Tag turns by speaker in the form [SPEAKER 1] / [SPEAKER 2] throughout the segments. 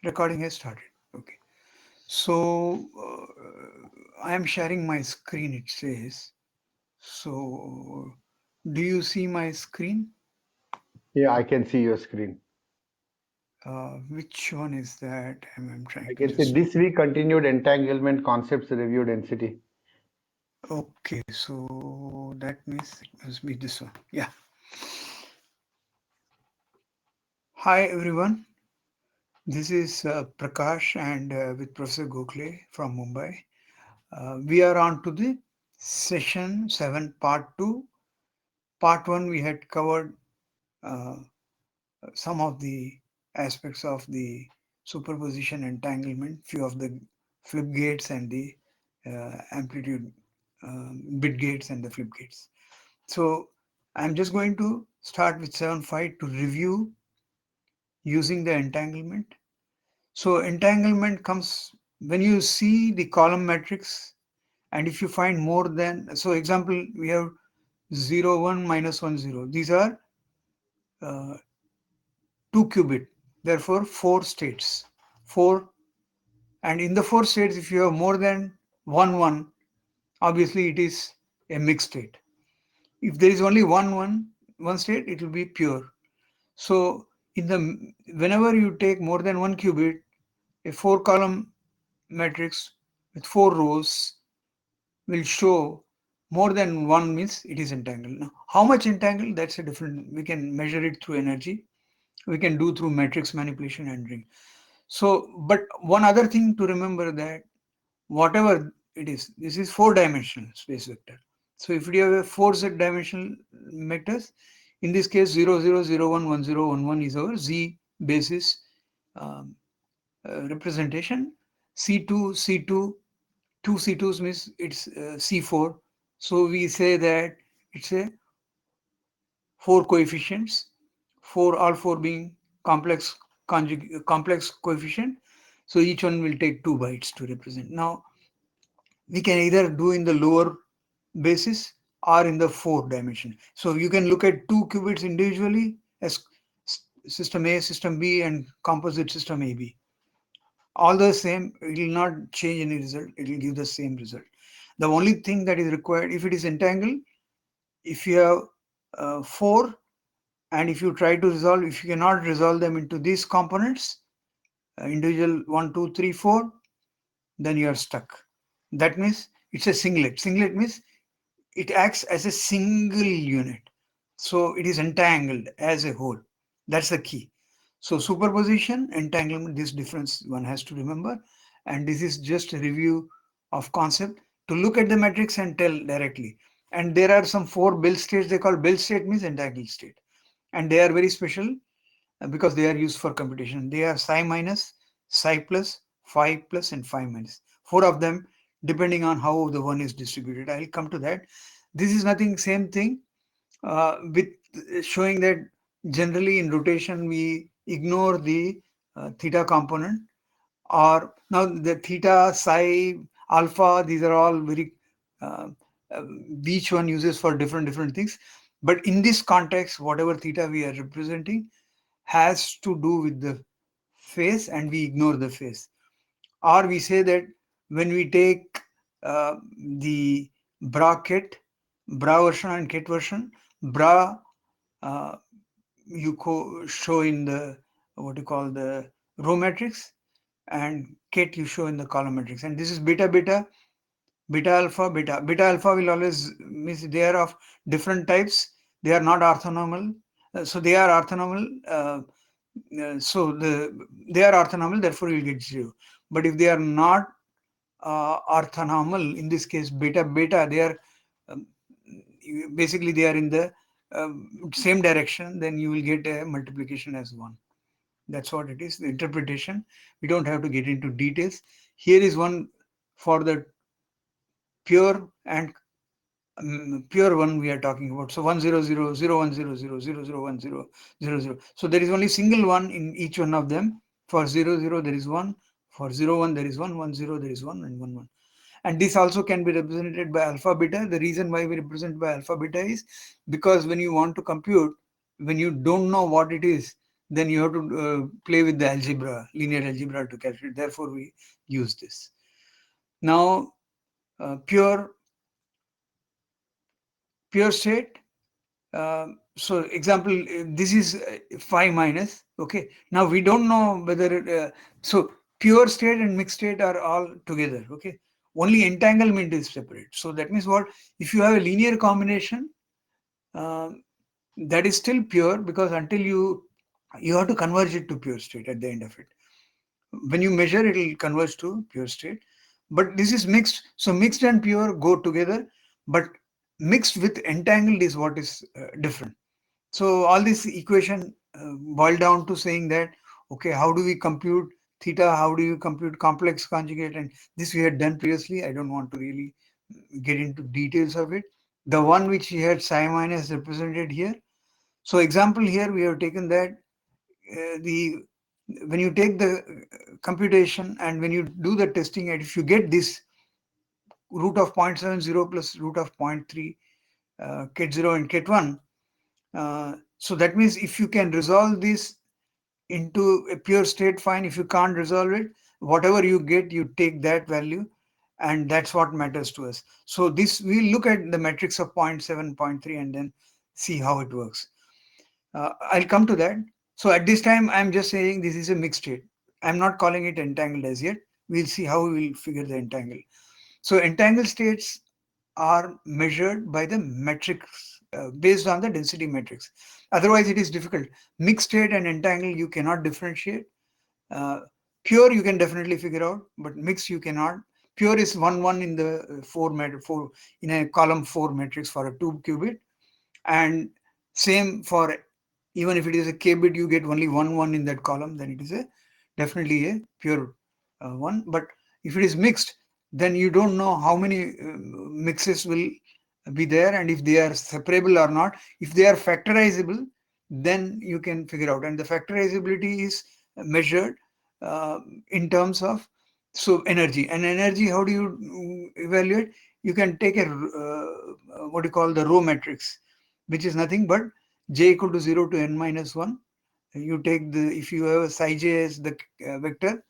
[SPEAKER 1] Recording has started. Okay. So I am sharing my screen, it says. So do you see my screen?
[SPEAKER 2] Yeah, I can see your screen.
[SPEAKER 1] Which one is that? I'm trying
[SPEAKER 2] I
[SPEAKER 1] to
[SPEAKER 2] can see
[SPEAKER 1] just.
[SPEAKER 2] this week continued entanglement concepts review density.
[SPEAKER 1] Okay, so that means it must be this one. Yeah. Hi everyone. This is Prakash and with Professor Gokhale from Mumbai. We are on to the session 7, part 2. Part 1, we had covered uh, some of the aspects of the superposition entanglement, few of the flip gates and the amplitude bit gates and the flip gates. So I'm just going to start with 7.5 to review using the entanglement. So entanglement comes when you see the column matrix, and if you find more than, so example, we have 0, 1, minus 1, 0. These are uh, 2 qubit, therefore 4 states. 4, and in the 4 states, if you have more than 1, 1, obviously it is a mixed state. If there is only 1 state, it will be pure. So in the whenever you take more than 1 qubit, a 4 column matrix with 4 rows will show more than 1 means it is entangled. Now, how much entangled? That's a different, we can measure it through energy. We can do through matrix manipulation and ring. So, but one other thing to remember that whatever it is, this is 4-dimensional space vector. So if we have a 4z-dimensional vectors, in this case 0, 0, 0, 1, 1, 0, 1, 1 is our z basis um, representation. C2, C2, two C2s means it's C4. So we say that it's a 4 coefficients, 4 all 4 being complex coefficient. So each one will take 2 bytes to represent. Now we can either do in the lower basis or in the 4 dimension. So you can look at 2 qubits individually as system A, system B, and composite system AB. All the same, it will not change any result. It will give the same result. The only thing that is required, if it is entangled, if you have 4, and if you try to resolve, if you cannot resolve them into these components, individual 1, 2, 3, 4, then you are stuck. That means it's a singlet. Singlet means it acts as a single unit. So it is entangled as a whole. That's the key. So superposition, entanglement, this difference one has to remember. And this is just a review of concept to look at the matrix and tell directly. And there are some 4 Bell states. They call Bell state means entangled state. And they are very special because they are used for computation. They are psi minus, psi plus, phi plus, and phi minus. 4 of them depending on how the one is distributed. I will come to that. This is nothing, same thing with showing that generally in rotation we ignore the theta component, or now the theta, psi, alpha, these are all very uh, uh, each one uses for different things. But in this context, whatever theta we are representing has to do with the phase, and we ignore the phase. Or we say that when we take the bracket, bra version and ket version, bra uh, you show in the what you call the row matrix, and ket you show in the column matrix. And this is beta beta, beta alpha beta. Beta alpha will always means they are of different types. They are not orthonormal. So they are orthonormal. So they are orthonormal. Therefore, you will get 0. But if they are not orthonormal, in this case beta beta, they are um, basically they are in the same direction, then you will get a multiplication as 1. That's what it is, the interpretation. We don't have to get into details. Here is one for the pure and pure one we are talking about. So 100, 0100, 0010, so there is only single one in each one of them. For 00 there is 1, for 01 there is 1, 10 there is 1, and 11. And this also can be represented by alpha beta. The reason why we represent by alpha beta is because when you want to compute, when you don't know what it is, then you have to play with the algebra, linear algebra to calculate. Therefore, we use this. Now, pure state. So example, this is phi minus. Okay. Now we don't know whether so pure state and mixed state are all together. Okay. Only entanglement is separate. So that means what? If you have a linear combination, that is still pure, because until you have to converge it to pure state at the end of it. When you measure, it will converge to pure state. But this is mixed. So mixed and pure go together, but mixed with entangled is what is different. So all this equation boil down to saying that, okay, how do we compute theta? How do you compute complex conjugate? And this we had done previously. I don't want to really get into details of it. The one which we had psi minus represented here. So example here, we have taken that the when you take the computation and when you do the testing, and if you get this root of 0.70 plus root of 0.3 ket 0 and ket 1, so that means if you can resolve this into a pure state, fine. If you can't resolve it, whatever you get, you take that value, and that's what matters to us. So this, we look at the matrix of 0.7, 0.3, and then see how it works. I'll come to that. So at this time, I'm just saying this is a mixed state. I'm not calling it entangled as yet. We'll see how we will figure the entangle. So entangled states are measured by the matrix based on the density matrix. Otherwise, it is difficult. Mixed state and entangled, you cannot differentiate. Pure, you can definitely figure out, but mixed, you cannot. Pure is 1, 1 in the 4 in a column 4 matrix for a 2 qubit, and same for, even if it is a k bit, you get only 1, 1 in that column, then it is definitely a pure one. But if it is mixed, then you don't know how many mixes will be there, and if they are separable or not. If they are factorizable, then you can figure out, and the factorizability is measured in terms of energy. And energy, how do you evaluate? You can take a what you call the row matrix, which is nothing but j equal to 0 to n minus 1. You take if you have a psi j as the vector,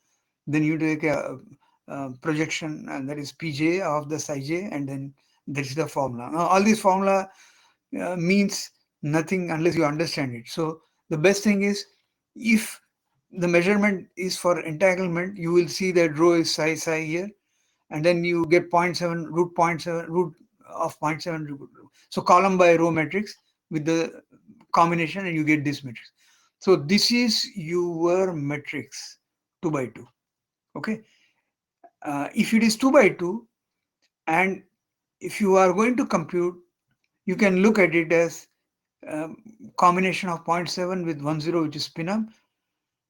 [SPEAKER 1] then you take a projection, and that is pj of the psi j, and then that is the formula. Now all this formula means nothing unless you understand it. So the best thing is, if the measurement is for entanglement, you will see that rho is psi here, and then you get 0.7 root 0.7 root of 0.7. So column by row matrix with the combination, and you get this matrix. So this is your matrix 2 by 2. Okay. If it is 2 by 2, and if you are going to compute, you can look at it as combination of 0.7 with 1, 0, which is spin up,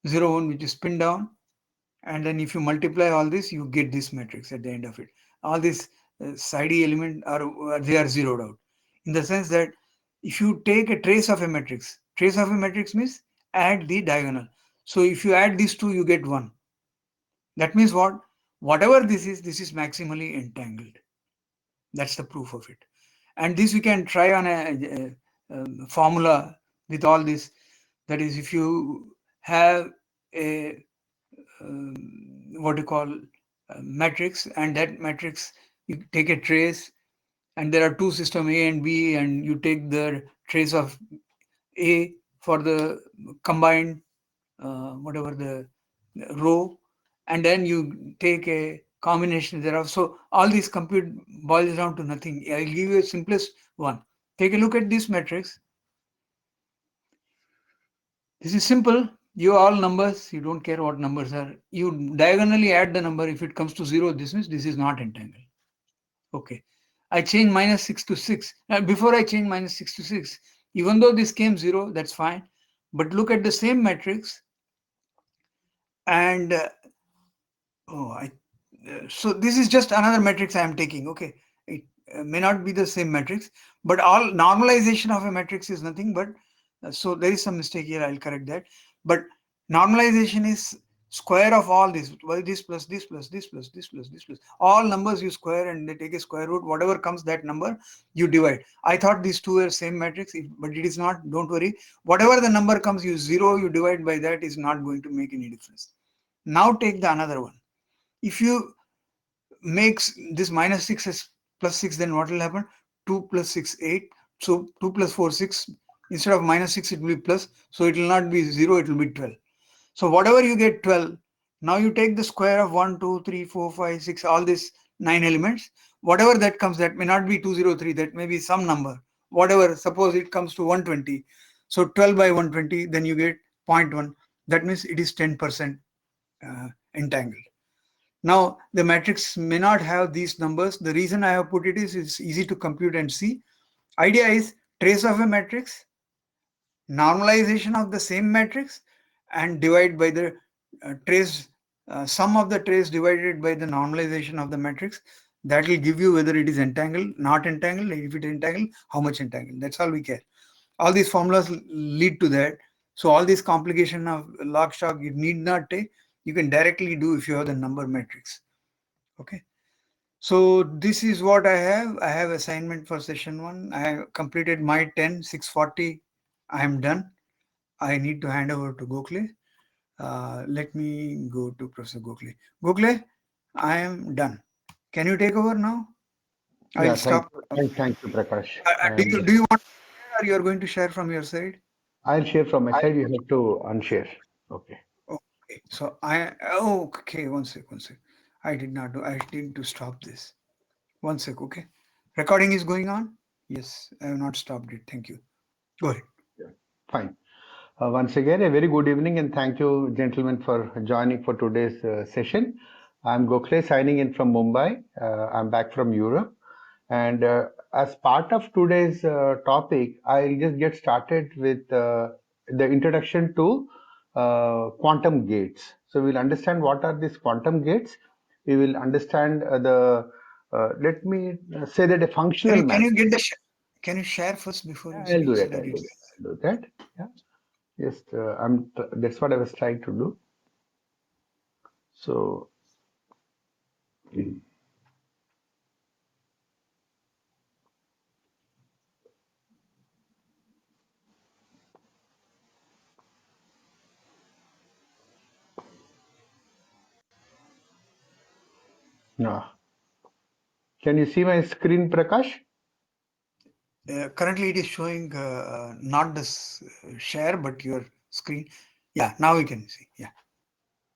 [SPEAKER 1] 0, 1, which is spin down, and then if you multiply all this, you get this matrix at the end of it. All these psi d element they are zeroed out, in the sense that if you take a trace of a matrix means add the diagonal. So if you add these two, you get 1. That means what? Whatever this is maximally entangled. That's the proof of it. And this we can try on a formula with all this. That is, if you have a what you call matrix, and that matrix, you take a trace, and there are two systems A and B, and you take the trace of A for the combined whatever the row, and then you take a combination thereof. So all this compute boils down to nothing. I'll give you a simplest one. Take a look at this matrix. This is simple. You all numbers, you don't care what numbers are. You diagonally add the number. If it comes to 0, this means this is not entangled. Okay. I change minus 6 to 6. Now, before I change minus 6 to 6, even though this came 0, that's fine. But look at the same matrix, and so this is just another matrix I am taking. Okay. It may not be the same matrix, but all normalization of a matrix is nothing but, so there is some mistake here. I'll correct that. But normalization is, square of all this, well, this plus this plus this plus this plus this plus all numbers you square and they take a square root, whatever comes that number you divide. I thought these two were same matrix, but it is not. Don't worry, whatever the number comes, you zero, you divide by that, is not going to make any difference. Now take the another one. If you makes this minus 6 as plus 6, then what will happen? 2 plus 6 8, so 2 plus 4 6, instead of minus 6 it will be plus, so it will not be 0, it will be 12. So whatever you get 12, now you take the square of 1 2 3 4 5 6, all these 9 elements, whatever that comes, that may not be 203, that may be some number, whatever, suppose it comes to 120, so 12 by 120, then you get 0.1, that means it is 10% entangled. Now, the matrix may not have these numbers. The reason I have put it is it's easy to compute and see. Idea is trace of a matrix, normalization of the same matrix, and divide by the trace, sum of the trace divided by the normalization of the matrix. That will give you whether it is entangled, not entangled, if it is entangled, how much entangled. That's all we care. All these formulas lead to that. So all this complication of log stock you need not take. You can directly do if you have the number matrix. Okay. So this is what I have. I have assignment for session 1. I have completed my 10, 640. I am done. I need to hand over to Gokhale. Let me go to Professor Gokhale. Gokhale, I am done. Can you take over now?
[SPEAKER 2] Yeah,
[SPEAKER 1] I'll stop.
[SPEAKER 2] thank you, Prakash.
[SPEAKER 1] Do you want to share, or you are going to share from your side?
[SPEAKER 2] I'll share from my side. You have to unshare. Okay.
[SPEAKER 1] Okay. So okay, one sec. I did not do. I need to stop this. One sec. Okay. Recording is going on. Yes, I have not stopped it. Thank you. Go ahead.
[SPEAKER 2] Yeah. Fine. Once again, a very good evening and thank you, gentlemen, for joining for today's session. I'm Gokhale signing in from Mumbai. I'm back from Europe. And as part of today's topic, I'll just get started with the introduction to quantum gates. So we'll understand what are these quantum gates. We will understand let me say that a functional
[SPEAKER 1] Can you
[SPEAKER 2] matrix.
[SPEAKER 1] get the can you share first before you
[SPEAKER 2] I'll
[SPEAKER 1] speak
[SPEAKER 2] do
[SPEAKER 1] so
[SPEAKER 2] that.
[SPEAKER 1] that
[SPEAKER 2] I'll do
[SPEAKER 1] it's
[SPEAKER 2] that. I'll do that. Yeah. Just that's what I was trying to do. So no. Can you see my screen, Prakash?
[SPEAKER 1] currently it is showing not the share but your screen. Yeah, now we can see. Yeah.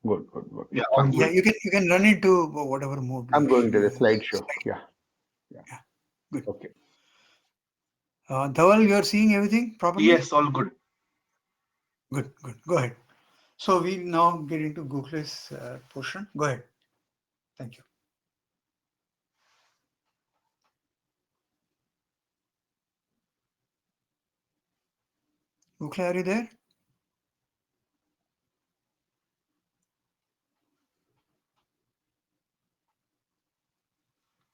[SPEAKER 2] Good, good, good.
[SPEAKER 3] Yeah, all
[SPEAKER 2] Fine.
[SPEAKER 1] Yeah,
[SPEAKER 3] good.
[SPEAKER 1] you can run into whatever mode.
[SPEAKER 2] I'm going to the slideshow.
[SPEAKER 1] Slide.
[SPEAKER 2] Yeah. Yeah.
[SPEAKER 1] Yeah. Good.
[SPEAKER 2] Okay.
[SPEAKER 1] Dhawal, you are seeing everything properly?
[SPEAKER 3] Yes, all good.
[SPEAKER 1] Good, good. Go ahead. So we now get into Gokhale's portion. Go ahead. Thank you. Gokhale, are you there?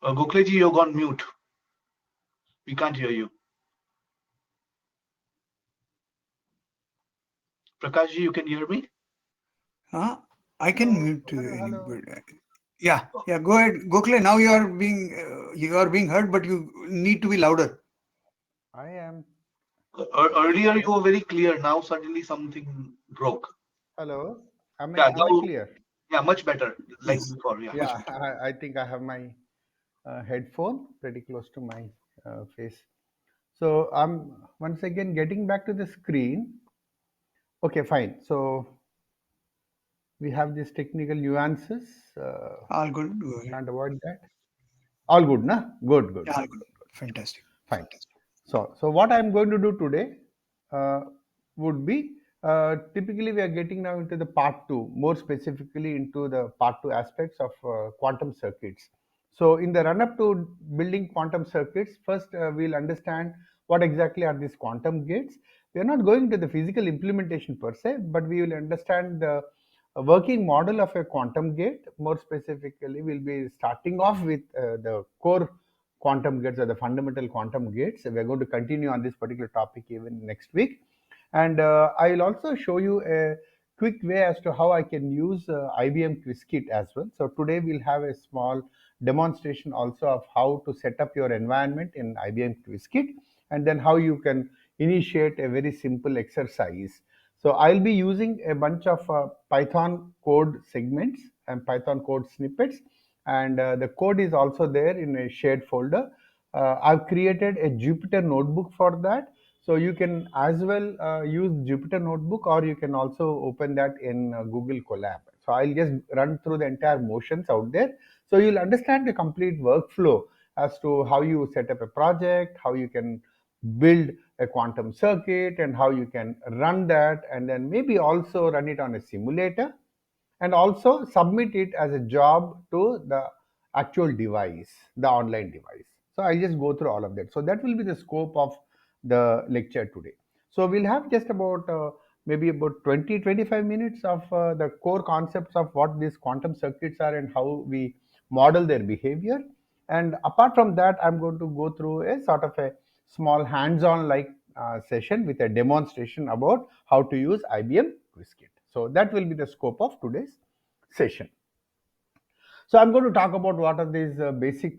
[SPEAKER 3] Gokhaleji, you're gone mute. We can't hear you. Prakashji, you can hear me?
[SPEAKER 1] I can
[SPEAKER 2] Hello.
[SPEAKER 1] mute
[SPEAKER 2] Hello.
[SPEAKER 1] anybody. Yeah, go ahead. Gokhale, now you are being heard, but you need to be louder.
[SPEAKER 2] I am.
[SPEAKER 3] Earlier you were very clear. Now suddenly something broke.
[SPEAKER 2] Hello.
[SPEAKER 3] Yeah,
[SPEAKER 2] Am I
[SPEAKER 3] now,
[SPEAKER 2] clear?
[SPEAKER 3] yeah, much better. Like
[SPEAKER 1] Yes.
[SPEAKER 3] before. Yeah, much
[SPEAKER 2] Yeah.
[SPEAKER 3] better.
[SPEAKER 2] I think I have my headphone pretty close to my face. So I'm once again getting back to the screen. Okay, fine. So we have these technical nuances.
[SPEAKER 1] All good. Go ahead.
[SPEAKER 2] Can't avoid that. All good, na? Good, good,
[SPEAKER 1] Yeah, all
[SPEAKER 2] good,
[SPEAKER 1] good.
[SPEAKER 2] good, good.
[SPEAKER 1] Fantastic.
[SPEAKER 2] Fine. So what I'm going to do today uh, would be typically we are getting now into the part two, more specifically into the part two aspects of quantum circuits. So in the run up to building quantum circuits, first we'll understand what exactly are these quantum gates. We are not going to the physical implementation per se, but we will understand the working model of a quantum gate. More specifically, we'll be starting off with the core quantum gates or the fundamental quantum gates. We're going to continue on this particular topic even next week. And I will also show you a quick way as to how I can use IBM Qiskit as well. So today we'll have a small demonstration also of how to set up your environment in IBM Qiskit, and then how you can initiate a very simple exercise. So I'll be using a bunch of Python code segments and Python code snippets, and the code is also there in a shared folder. I've created a Jupyter notebook for that, so you can as well use Jupyter Notebook, or you can also open that in Google Colab. So I'll just run through the entire motions out there. So you'll understand the complete workflow as to how you set up a project, how you can build a quantum circuit, and how you can run that, and then maybe also run it on a simulator, and also submit it as a job to the actual device, the online device. So I'll just go through all of that. So that will be the scope of the lecture today. So we'll have just about maybe about 20-25 minutes of the core concepts of what these quantum circuits are and how we model their behavior. And apart from that, I'm going to go through a sort of a small hands-on like session with a demonstration about how to use IBM Qiskit. So that will be the scope of today's session. So I'm going to talk about what are these basic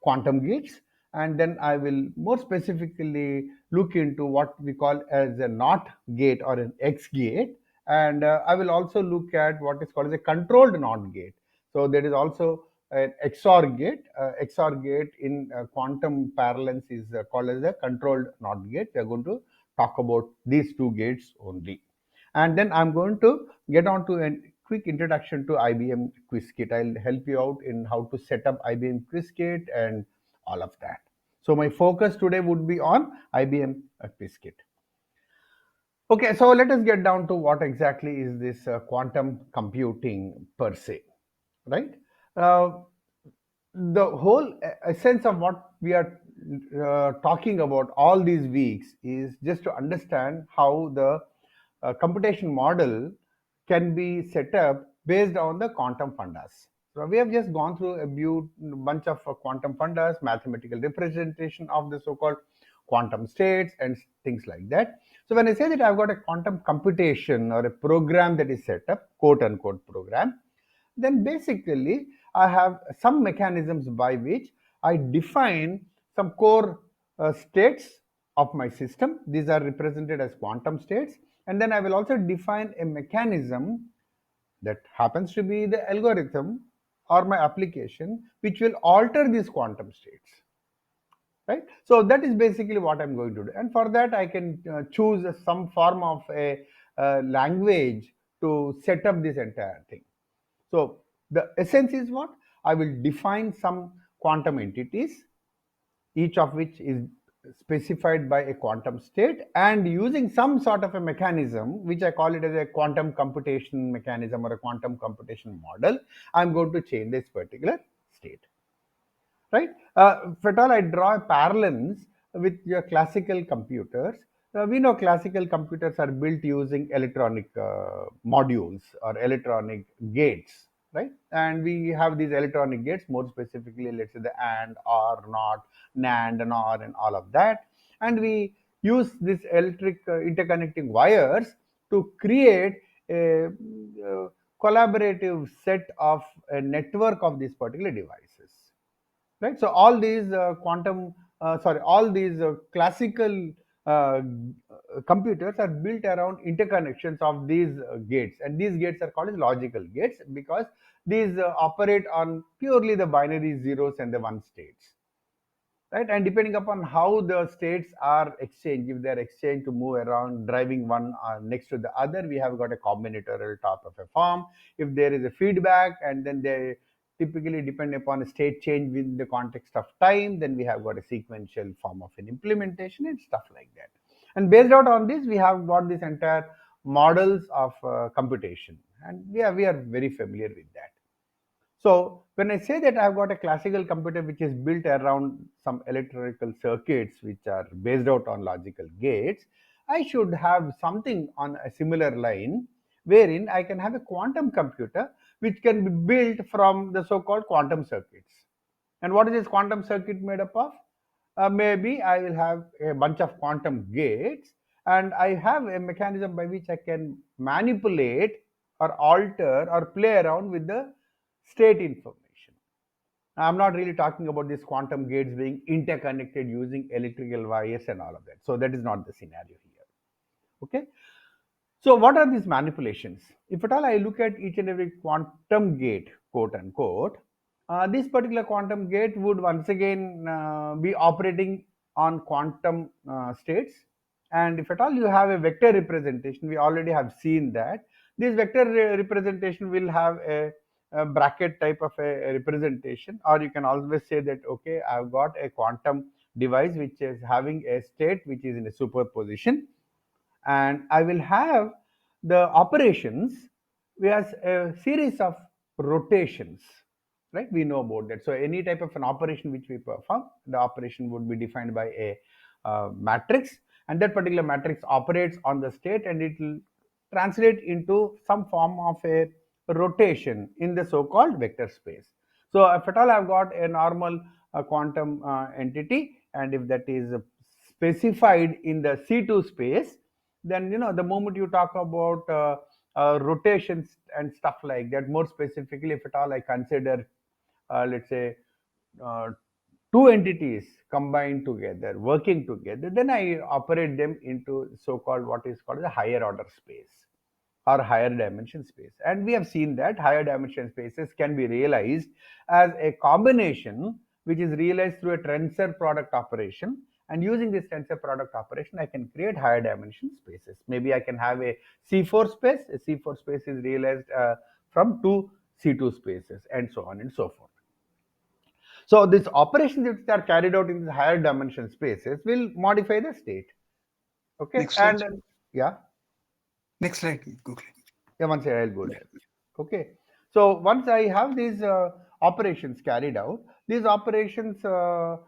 [SPEAKER 2] quantum gates, and then I will more specifically look into what we call as a NOT gate or an X gate, and I will also look at what is called as a controlled NOT gate. So there is also an XOR gate. XOR gate in quantum parlance is called as a controlled NOT gate. We are going to talk about these two gates only. And then I'm going to get on to a quick introduction to IBM Qiskit. I'll help you out in how to set up IBM Qiskit and all of that. So my focus today would be on IBM Qiskit. Okay, so let us get down to what exactly is this quantum computing per se, right? Uh, the whole essence of what we are talking about all these weeks is just to understand how the computation model can be set up based on the quantum fundas. So we have just gone through a bunch of quantum fundas, mathematical representation of the so-called quantum states and things like that. So when I say that I've got a quantum computation or a program that is set up, quote unquote program, then basically I have some mechanisms by which I define some core states of my system. These are represented as quantum states, and then I will also define a mechanism that happens to be the algorithm or my application which will alter these quantum states, right? So that is basically what I'm going to do, and for that I can choose some form of a language to set up this entire thing. So the essence is what? I will define some quantum entities, each of which is specified by a quantum state, and using some sort of a mechanism, which I call it as a quantum computation mechanism or a quantum computation model, I'm going to change this particular state, right? If at all I draw a parallels with your classical computers, we know classical computers are built using electronic modules or electronic gates, right? And we have these electronic gates, more specifically, let's say the AND, OR, NOT, NAND, and OR, and all of that. And we use this electric interconnecting wires to create a collaborative set of a network of these particular devices, right? So all these all these classical computers are built around interconnections of these gates, and these gates are called as logical gates because these operate on purely the binary zeros and the one states, right? And depending upon how the states are exchanged, if they are exchanged to move around driving one next to the other, we have got a combinatorial type of a form. If there is a feedback and then they typically depend upon a state change within the context of time, then we have got a sequential form of an implementation and stuff like that. And based out on this, we have got this entire models of computation, and we are very familiar with that. So when I say that I've got a classical computer which is built around some electrical circuits which are based out on logical gates, I should have something on a similar line wherein I can have a quantum computer which can be built from the so-called quantum circuits. And what is this quantum circuit made up of? Maybe I will have a bunch of quantum gates, and I have a mechanism by which I can manipulate or alter or play around with the state information. I'm not really talking about these quantum gates being interconnected using electrical wires and all of that. So that is not the scenario here. Okay. So what are these manipulations? If at all I look at each and every quantum gate, quote unquote, this particular quantum gate would once again be operating on quantum states. And if at all you have a vector representation, we already have seen that this vector representation will have a bracket type of a representation, or you can always say that, okay, I've got a quantum device which is having a state which is in a superposition, and I will have the operations as a series of rotations, right? We know about that. So any type of an operation which we perform, the operation would be defined by a matrix, and that particular matrix operates on the state, and it will translate into some form of a rotation in the so-called vector space. So if at all I've got a normal quantum entity, and if that is specified in the C2 space, then the moment you talk about rotations and stuff like that, more specifically, if at all I consider, let's say, uh, two entities combined together, working together, then I operate them into so-called what is called the higher order space or higher dimension space. And we have seen that higher dimension spaces can be realized as a combination which is realized through a tensor product operation. And using this tensor product operation, I can create higher dimension spaces. Maybe I can have a C4 space. A C4 space is realized from two C2 spaces, and so on and so forth. So these operations which are carried out in the higher dimension spaces will modify the state. Okay,
[SPEAKER 1] Next slide.
[SPEAKER 2] and yeah.
[SPEAKER 1] Next slide, Google.
[SPEAKER 2] Yeah, once I'll go there. Okay. So once I have these operations carried out, these operations are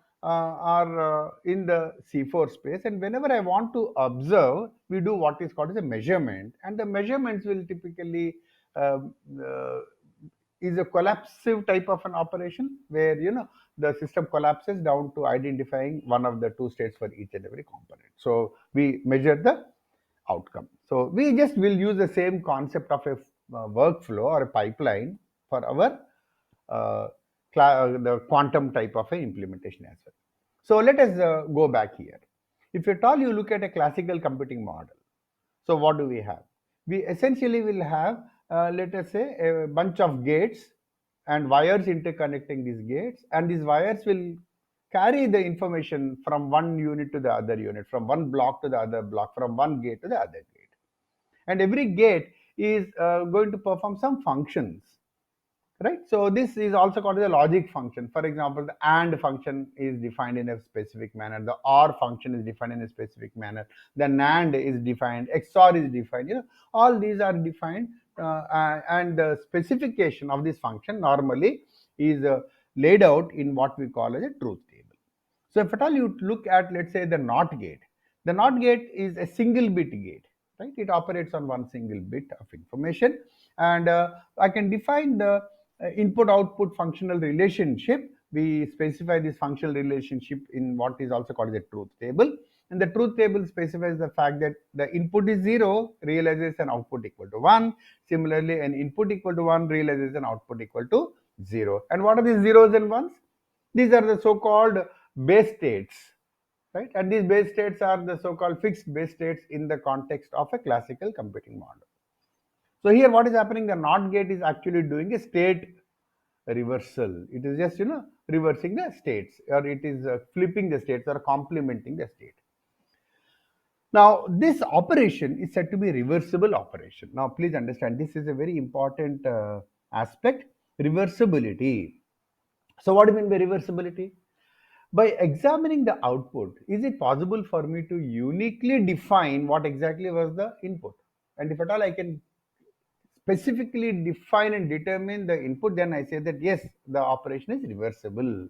[SPEAKER 2] in the C4 space, and whenever I want to observe, we do what is called as a measurement, and the measurements will typically um, uh, is a collapsive type of an operation where the system collapses down to identifying one of the two states for each and every component. So we measure the outcome. So we just will use the same concept of a workflow or a pipeline for our the quantum type of a implementation as well. So let us go back here. If at all you look at a classical computing model, so what do we have? We essentially will have, let us say, a bunch of gates and wires interconnecting these gates, and these wires will carry the information from one unit to the other unit, from one block to the other block, from one gate to the other gate. And every gate is going to perform some functions, right? So this is also called the logic function. For example, the AND function is defined in a specific manner, the OR function is defined in a specific manner, the NAND is defined, XOR is defined. All these are defined, and the specification of this function normally is laid out in what we call as a truth table. So if at all you look at, let's say, the NOT gate, the NOT gate is a single bit gate, right? It operates on one single bit of information, and I can define the input-output functional relationship. We specify this functional relationship in what is also called the truth table. And the truth table specifies the fact that the input is 0, realizes an output equal to 1. Similarly, an input equal to 1 realizes an output equal to 0. And what are these zeros and ones? These are the so-called base states, right? And these base states are the so-called fixed base states in the context of a classical computing model. So here what is happening, the NOT gate is actually doing a state reversal. It is just, reversing the states, or it is flipping the states or complementing the state. Now, this operation is said to be reversible operation. Now, please understand, this is a very important aspect, reversibility. So what do you mean by reversibility? By examining the output, is it possible for me to uniquely define what exactly was the input? And if at all I can specifically define and determine the input, then I say that yes, the operation is reversible,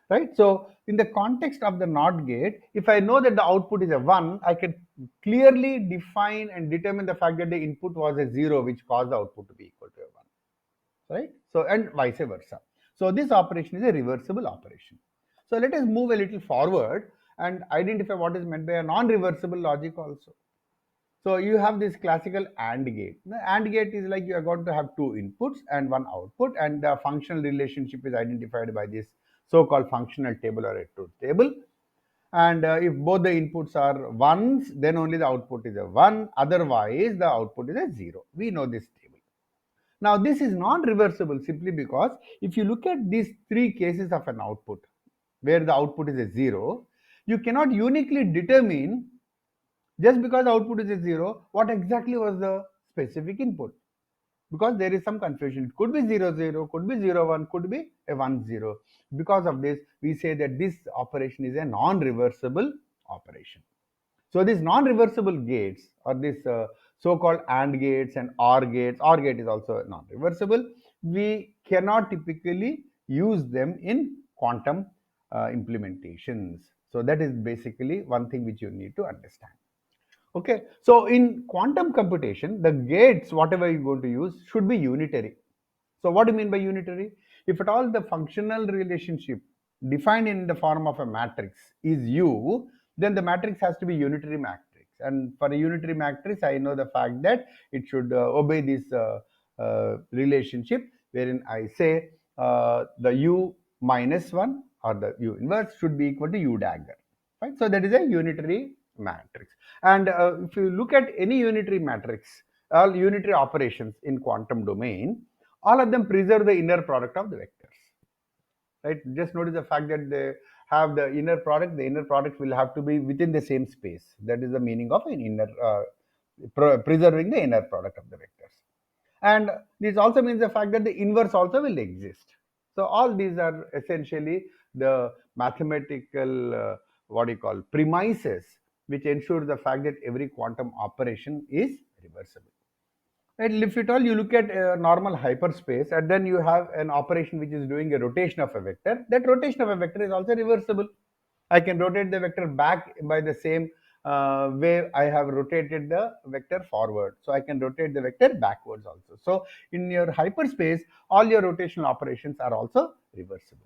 [SPEAKER 2] right? So in the context of the NOT gate, if I know that the output is a 1, I can clearly define and determine the fact that the input was a 0, which caused the output to be equal to a 1, right? So, and vice versa. So this operation is a reversible operation. So let us move a little forward and identify what is meant by a non-reversible logic also. So you have this classical AND gate. The AND gate is like you are going to have two inputs and one output, and the functional relationship is identified by this so-called functional table or a truth table. And if both the inputs are ones, then only the output is a 1. Otherwise, the output is a 0. We know this table. Now, this is non-reversible simply because if you look at these three cases of an output, where the output is a 0, you cannot uniquely determine, just because output is a 0, what exactly was the specific input, because there is some confusion. It could be 0 0, could be 0 1, could be a 1 0. Because of this, we say that this operation is a non-reversible operation. So these non-reversible gates, or this so-called AND gates and OR gates, OR gate is also non-reversible. We cannot typically use them in quantum implementations. So that is basically one thing which you need to understand. Okay, so in quantum computation, the gates, whatever you're going to use, should be unitary. So what do you mean by unitary? If at all the functional relationship defined in the form of a matrix is U, then the matrix has to be unitary matrix. And for a unitary matrix, I know the fact that it should obey this relationship, wherein I say the U minus 1 or the U inverse should be equal to U dagger. Right? So that is a unitary matrix. And if you look at any unitary matrix, all unitary operations in quantum domain, all of them preserve the inner product of the vectors. Right? Just notice the fact that they have the inner product. The inner product will have to be within the same space. That is the meaning of an inner preserving the inner product of the vectors. And this also means the fact that the inverse also will exist. So all these are essentially the mathematical what you call premises which ensure the fact that every quantum operation is reversible. And if at all you look at a normal hyperspace, and then you have an operation which is doing a rotation of a vector, that rotation of a vector is also reversible. I can rotate the vector back by the same way I have rotated the vector forward. So I can rotate the vector backwards also. So in your hyperspace, all your rotational operations are also reversible.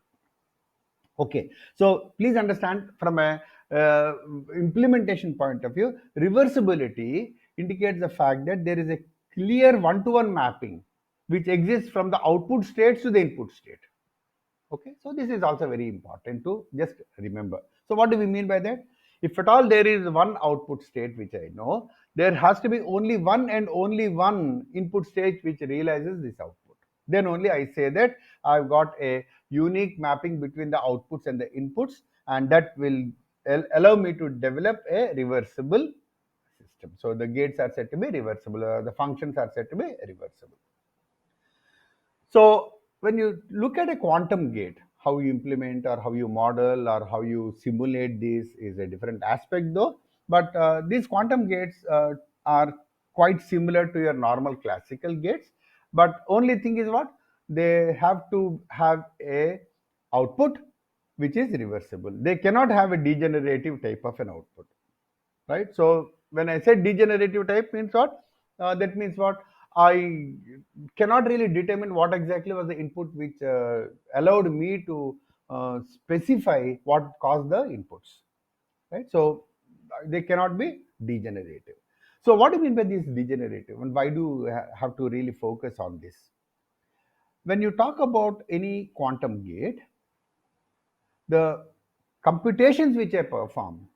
[SPEAKER 2] Okay, so please understand from a implementation point of view, reversibility indicates the fact that there is a clear one-to-one mapping which exists from the output state to the input state. Okay, so this is also very important to just remember. So what do we mean by that? If at all there is one output state which I know, there has to be only one and only one input state which realizes this output. Then only I say that I've got a unique mapping between the outputs and the inputs, and that will allow me to develop a reversible system. So the gates are said to be reversible, the functions are said to be reversible. So when you look at a quantum gate, how you implement or how you model or how you simulate this is a different aspect though. But these quantum gates are quite similar to your normal classical gates. But only thing is what? They have to have a output which is reversible. They cannot have a degenerative type of an output, right? So when I say degenerative type means what? That means what? I cannot really determine what exactly was the input which allowed me to specify what caused the inputs, right? So they cannot be degenerative. So what do you mean by this degenerative, and why do you have to really focus on this? When you talk about any quantum gate, the computations which I perform,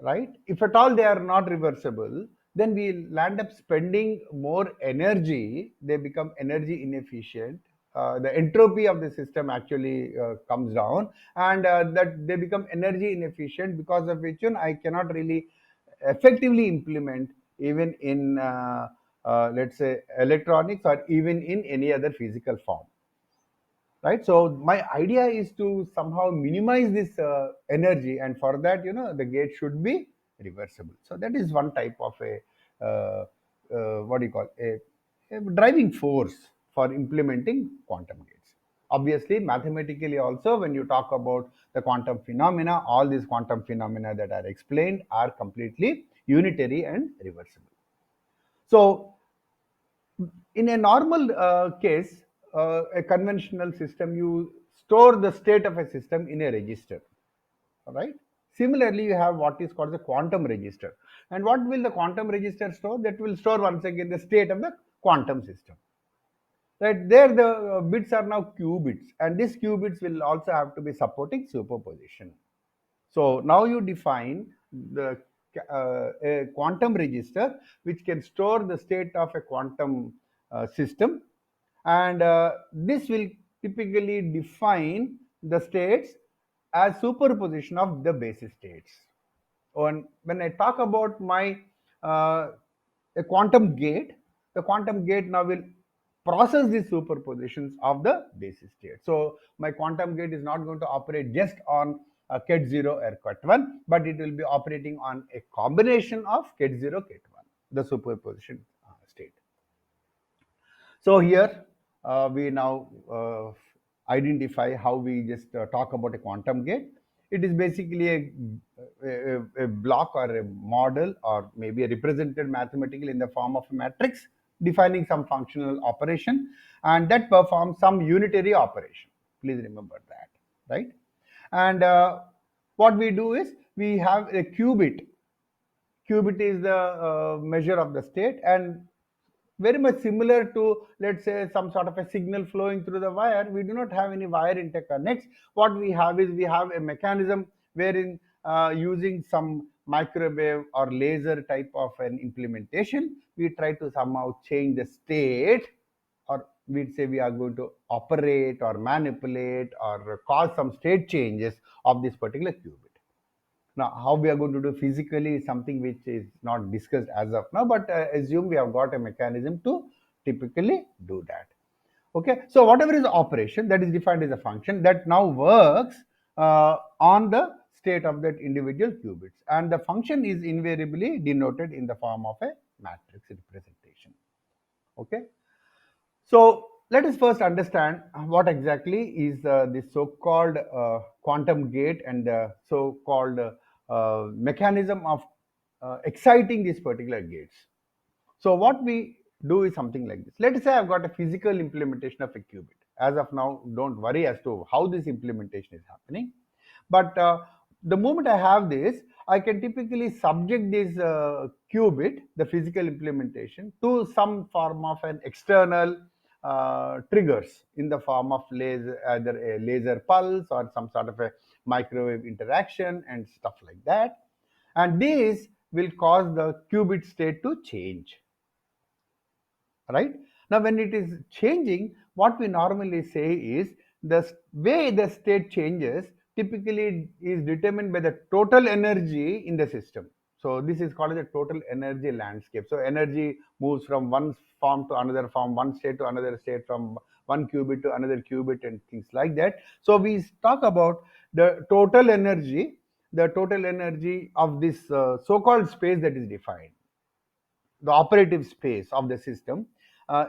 [SPEAKER 2] right? If at all they are not reversible, then we land up spending more energy. They become energy inefficient. The entropy of the system actually comes down, and that they become energy inefficient, because of which I cannot really effectively implement even in let's say electronics or even in any other physical form, right? So my idea is to somehow minimize this energy, and for that the gate should be reversible. So that is one type of a what do you call a driving force for implementing quantum gates. Obviously mathematically also, when you talk about the quantum phenomena, all these quantum phenomena that are explained are completely unitary and reversible. So in a normal case, a conventional system, you store the state of a system in a register, right? Similarly, you have what is called the quantum register. And what will the quantum register store? That will store once again the state of the quantum system. Right there, the bits are now qubits, and these qubits will also have to be supporting superposition. So now you define the a quantum register which can store the state of a quantum system, and this will typically define the states as superposition of the basis states. And when I talk about my a quantum gate, the quantum gate now will process the superpositions of the basis state. So my quantum gate is not going to operate just on ket 0 or ket 1, but it will be operating on a combination of ket 0, ket 1, the superposition state. So here we now identify how we just talk about a quantum gate. It is basically a block or a model, or maybe a represented mathematically in the form of a matrix defining some functional operation, and that performs some unitary operation. Please remember that, right? And what we do is we have a qubit. Qubit is the measure of the state, and very much similar to, let's say, some sort of a signal flowing through the wire. We do not have any wire interconnects. What we have is we have a mechanism wherein using some microwave or laser type of an implementation, we try to somehow change the state, or we'd say we are going to operate or manipulate or cause some state changes of this particular qubit. Now, how we are going to do physically is something which is not discussed as of now, but assume we have got a mechanism to typically do that. Okay, so whatever is the operation that is defined as a function that now works on the state of that individual qubits, and the function is invariably denoted in the form of a matrix representation. Okay, so let us first understand what exactly is this so-called quantum gate and the so-called mechanism of exciting these particular gates. So what we do is something like this. Let us say I've got a physical implementation of a qubit. As of now, don't worry as to how this implementation is happening. But the moment I have this, I can typically subject this qubit, the physical implementation, to some form of an external triggers in the form of laser, either a laser pulse or some sort of a microwave interaction and stuff like that. And this will cause the qubit state to change. Right? Now, when it is changing, what we normally say is the way the state changes typically is determined by the total energy in the system. So this is called the total energy landscape. So energy moves from one form to another form, one state to another state, from one qubit to another qubit, and things like that. So we talk about the total energy of this so-called space that is defined. The operative space of the system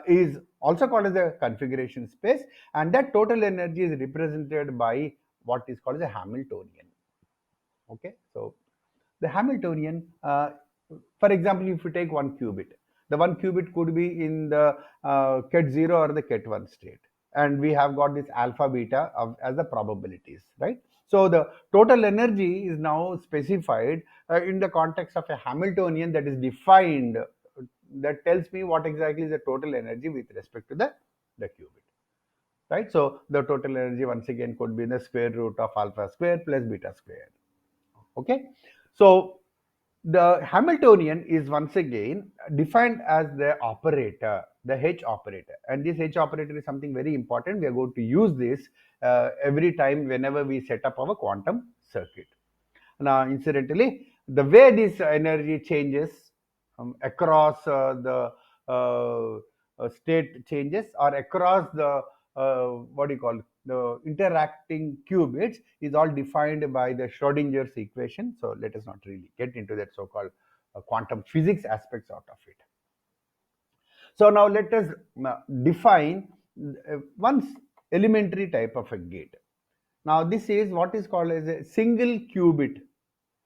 [SPEAKER 2] is also called as the configuration space, and that total energy is represented by what is called as a Hamiltonian. Okay, so the Hamiltonian, for example, if you take one qubit, the one qubit could be in the ket 0 or the ket 1 state, and we have got this alpha beta as the probabilities, right? So the total energy is now specified in the context of a Hamiltonian that is defined, that tells me what exactly is the total energy with respect to the qubit, right? So the total energy once again could be the square root of alpha square plus beta square. Okay, so the Hamiltonian is once again defined as the operator, the H operator, and this H operator is something very important. We are going to use this every time whenever we set up our quantum circuit. Now, incidentally, the way this energy changes across the state changes, or across the what do you call the interacting qubits, is all defined by the Schrodinger's equation. So let us not really get into that so-called quantum physics aspects out of it. So now let us define one elementary type of a gate. Now this is what is called as a single qubit.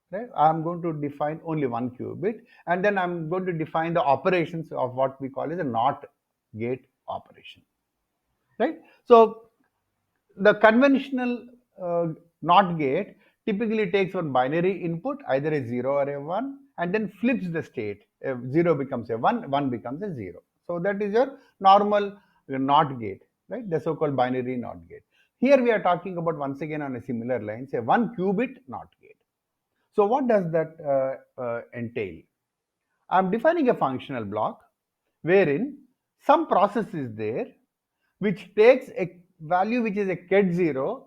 [SPEAKER 2] Right? I'm going to define only one qubit, and then I'm going to define the operations of what we call as a NOT gate operation. Right? So the conventional NOT gate typically takes one binary input, either a 0 or a 1, and then flips the state. 0 becomes a 1, 1 becomes a 0. So that is your normal NOT gate, right? The so-called binary NOT gate. Here we are talking about, once again on a similar line, say 1 qubit NOT gate. So what does that entail? I'm defining a functional block wherein some process is there which takes a value which is a ket0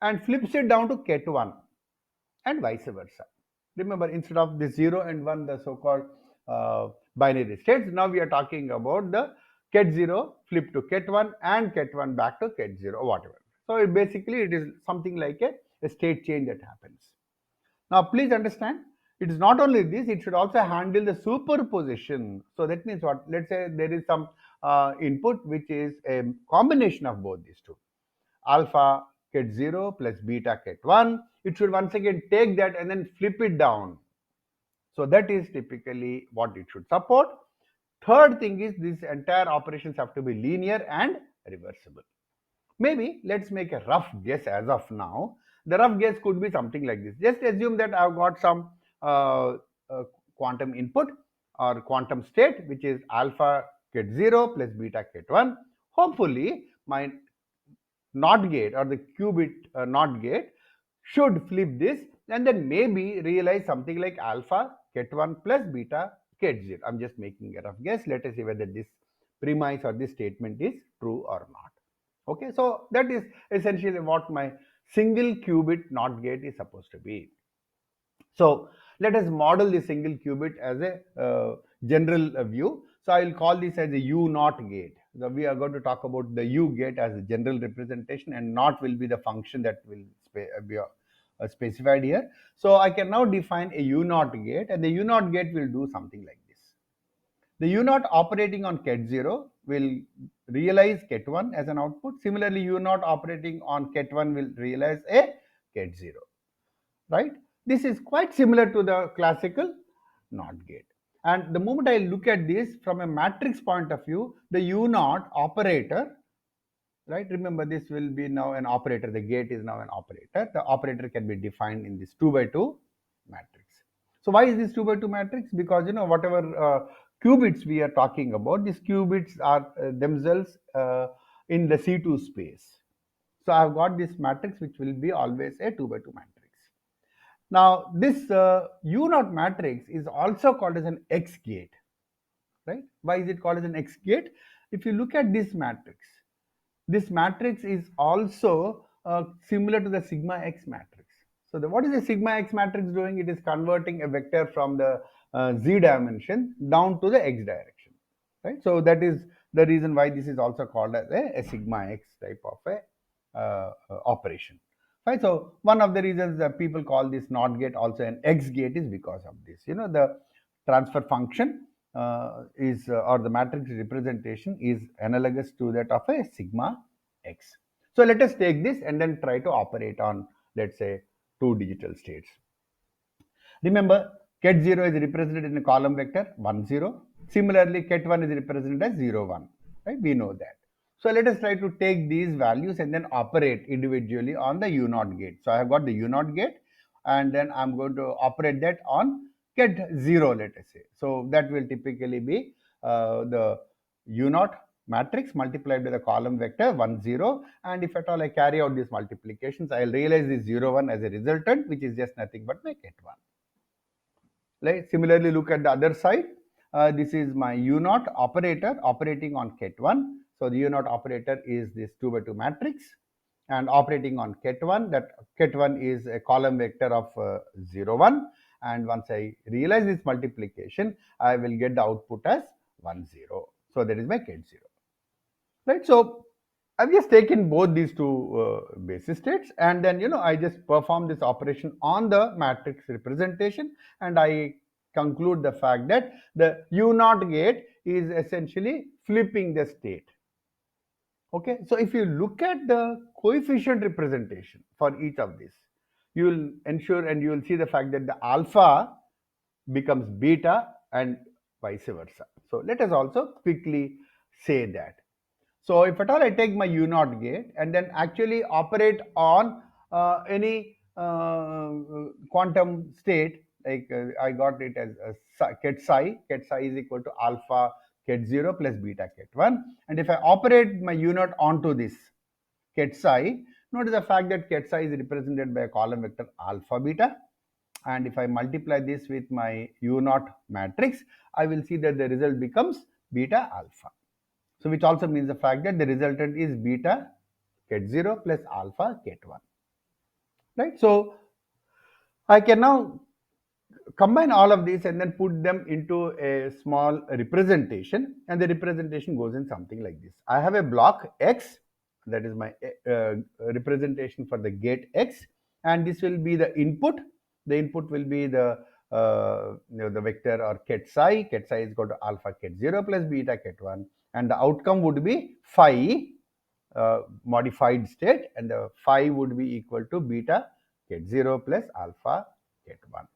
[SPEAKER 2] and flips it down to ket1 and vice versa. Remember, instead of the 0 and 1, the so-called binary states, now we are talking about the ket0 flip to ket1 and ket1 back to ket0, whatever. So basically it is something like a state change that happens. Now please understand, it is not only this, it should also handle the superposition. So that means what? Let's say there is some input which is a combination of both these two. Alpha ket0 plus beta ket1. It should once again take that and then flip it down. So that is typically what it should support. Third thing is, these entire operations have to be linear and reversible. Maybe let's make a rough guess as of now. The rough guess could be something like this. Just assume that I've got some quantum input or quantum state which is alpha ket0 plus beta ket1. Hopefully my NOT gate or the qubit NOT gate should flip this and then maybe realize something like alpha ket1 plus beta ket0. I'm just making a rough guess. Let us see whether this premise or this statement is true or not. Okay, so that is essentially what my single qubit NOT gate is supposed to be. So let us model the single qubit as a general view. So I will call this as a U0 gate. So we are going to talk about the U gate as a general representation, and NOT will be the function that will be specified here. So I can now define a U0 gate, and the U0 gate will do something like this. The U0 operating on ket0 will realize ket1 as an output. Similarly, U0 operating on ket1 will realize a ket0, right? This is quite similar to the classical NOT gate. And the moment I look at this from a matrix point of view, the U0 operator, right? Remember, this will be now an operator. The gate is now an operator. The operator can be defined in this 2 by 2 matrix. So why is this 2 by 2 matrix? Because whatever qubits we are talking about, these qubits are themselves in the C2 space. So I have got this matrix which will be always a 2 by 2 matrix. Now this U0 matrix is also called as an X gate, right? Why is it called as an X gate? If you look at this matrix is also similar to the sigma X matrix. So what is the sigma X matrix doing? It is converting a vector from the Z dimension down to the X direction, right? So that is the reason why this is also called as a sigma X type of a operation. Right, so one of the reasons that people call this NOT gate also an X gate is because of this. The transfer function or the matrix representation is analogous to that of a sigma X. So let us take this and then try to operate on, let's say, 2 digital states. Remember, ket0 is represented in a column vector 1 0. Similarly, ket1 is represented as 0 1. Right? We know that. So let us try to take these values and then operate individually on the U0 gate. So I have got the U0 gate, and then I'm going to operate that on ket0, let us say. So that will typically be the U0 matrix multiplied by the column vector 1 0, and if at all I carry out these multiplications, I will realize this 0 1 as a resultant, which is just nothing but my ket1. Right? Similarly, look at the other side. This is my U0 operator operating on ket1. So the U0 operator is this 2 by 2 matrix, and operating on ket1. That ket1 is a column vector of 0 1, and once I realize this multiplication, I will get the output as 1 0. So that is my ket0. Right? So I've just taken both these two basis states, and then I just perform this operation on the matrix representation, and I conclude the fact that the U0 gate is essentially flipping the state. Okay, so if you look at the coefficient representation for each of these, you will ensure and you will see the fact that the alpha becomes beta and vice versa. So let us also quickly say that. So if at all I take my U0 gate and then actually operate on any quantum state, like I got it as ket psi. Ket psi is equal to alpha ket 0 plus beta ket 1. And if I operate my U0 onto this ket psi, notice the fact that ket psi is represented by a column vector alpha beta. And if I multiply this with my U0 matrix, I will see that the result becomes beta alpha. So which also means the fact that the resultant is beta ket 0 plus alpha ket 1. Right? So I can now combine all of these and then put them into a small representation, and the representation goes in something like this. I have a block X, that is my representation for the gate X, and this will be the input. The input will be the the vector or ket psi. Ket psi is equal to alpha ket 0 plus beta ket 1, and the outcome would be phi modified state, and the phi would be equal to beta ket 0 plus alpha ket 1.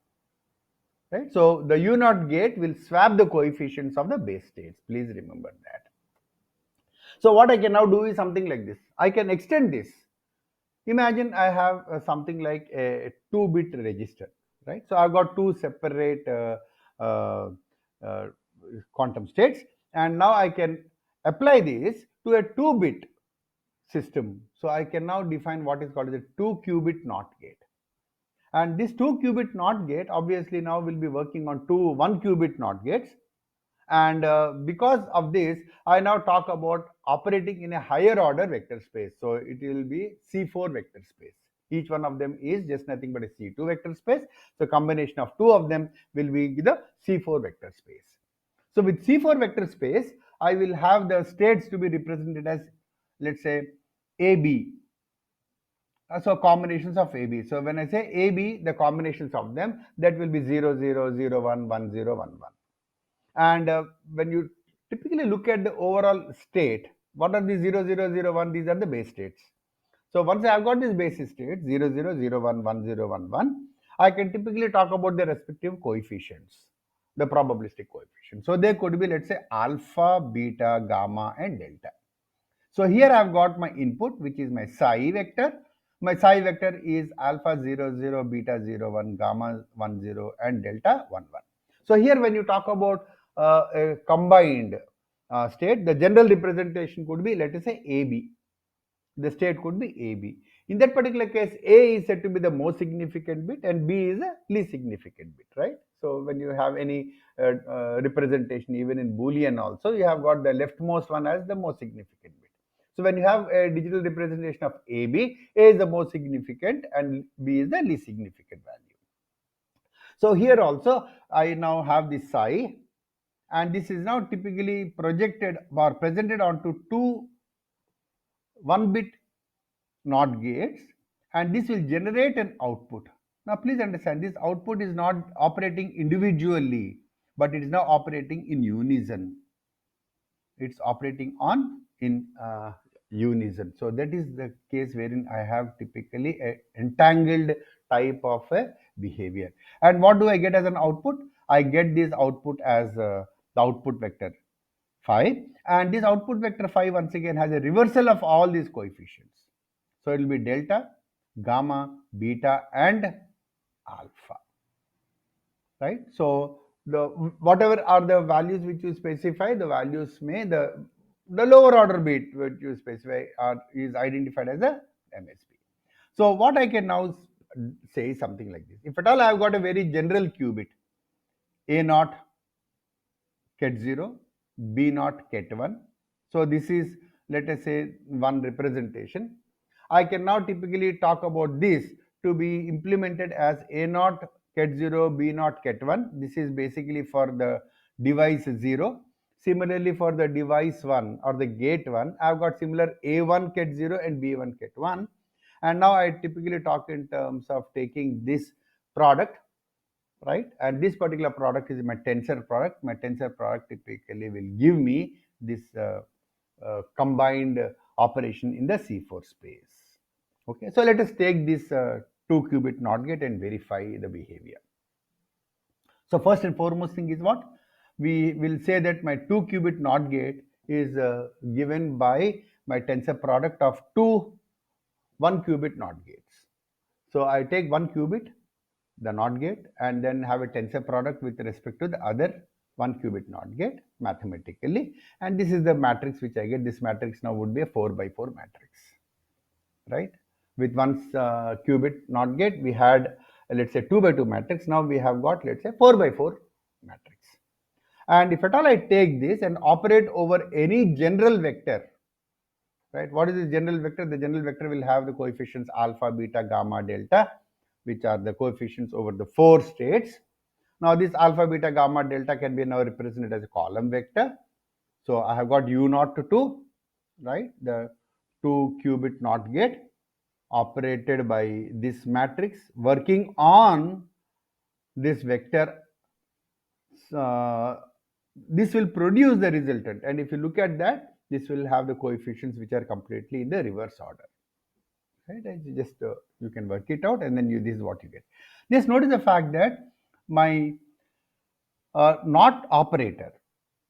[SPEAKER 2] Right? So the U0 gate will swap the coefficients of the base states. Please remember that. So what I can now do is something like this. I can extend this. Imagine I have something like a 2-bit register, right? So I've got two separate uh, uh, quantum states, and now I can apply this to a 2-bit system. So I can now define what is called as a 2-qubit NOT gate. And this 2-qubit NOT gate obviously now will be working on two 1-qubit NOT gates. And because of this, I now talk about operating in a higher order vector space. So it will be C4 vector space. Each one of them is just nothing but a C2 vector space. So combination of two of them will be the C4 vector space. So with C4 vector space, I will have the states to be represented as, let's say, AB. So combinations of AB. So when I say AB, the combinations of them, that will be 0, 0, 0, 1, 1, 0, 1, 1. And when you typically look at the overall state, what are the 0, 0, 0, 1? These are the base states. So once I have got this base state 0, 0, 0, 1, 1, 0, 1, 1, I can typically talk about the respective coefficients, the probabilistic coefficients. So they could be, let's say, alpha, beta, gamma, and delta. So here I've got my input, which is my psi vector. My psi vector is alpha 0, 0, beta 0, 1, gamma 1, 0, and delta 1, 1. So here when you talk about a combined state, the general representation could be, let us say, AB. The state could be AB. In that particular case, A is said to be the most significant bit and B is the least significant bit, right? So when you have any representation, even in Boolean also, you have got the leftmost one as the most significant bit. So when you have a digital representation of AB, A is the most significant and B is the least significant value. So here also, I now have this psi, and this is now typically projected or presented onto two 1-bit NOT gates, and this will generate an output. Now please understand, this output is not operating individually, but it is now operating in unison. It's operating on in unison. So that is the case wherein I have typically a entangled type of a behavior. And what do I get as an output? I get this output as the output vector phi, and this output vector phi once again has a reversal of all these coefficients. So it will be delta, gamma, beta, and alpha. Right? So the whatever are the values which you specify, the values may the lower order bit which you specify is identified as a MSB. So what I can now say is something like this. If at all I have got a very general qubit, A0 ket 0, B0 ket 1. So this is, let us say, one representation. I can now typically talk about this to be implemented as A0 ket 0, B0 ket 1. This is basically for the device 0. Similarly, for the device 1 or the gate 1, I've got similar A1 ket 0 and B1 ket 1. And now I typically talk in terms of taking this product, right? And this particular product is my tensor product. My tensor product typically will give me this combined operation in the C4 space. Okay, so let us take this 2-qubit NOT gate and verify the behavior. So first and foremost thing is what? We will say that my 2-qubit NOT gate is given by my tensor product of two 1-qubit NOT gates. So I take one qubit, the NOT gate, and then have a tensor product with respect to the other one qubit NOT gate mathematically. And this is the matrix which I get. This matrix now would be a 4 by 4 matrix, right? With one qubit NOT gate, we had let's say 2 by 2 matrix. Now we have got let's say 4 by 4 matrix. And if at all I take this and operate over any general vector, right? What is the general vector? The general vector will have the coefficients alpha, beta, gamma, delta, which are the coefficients over the 4 states. Now this alpha, beta, gamma, delta can be now represented as a column vector. So I have got U0 to 2, right? The 2 qubit NOT gate operated by this matrix working on this vector. This will produce the resultant, and if you look at that, this will have the coefficients which are completely in the reverse order, right? Just you can work it out, and then this is what you get. Just notice the fact that my NOT operator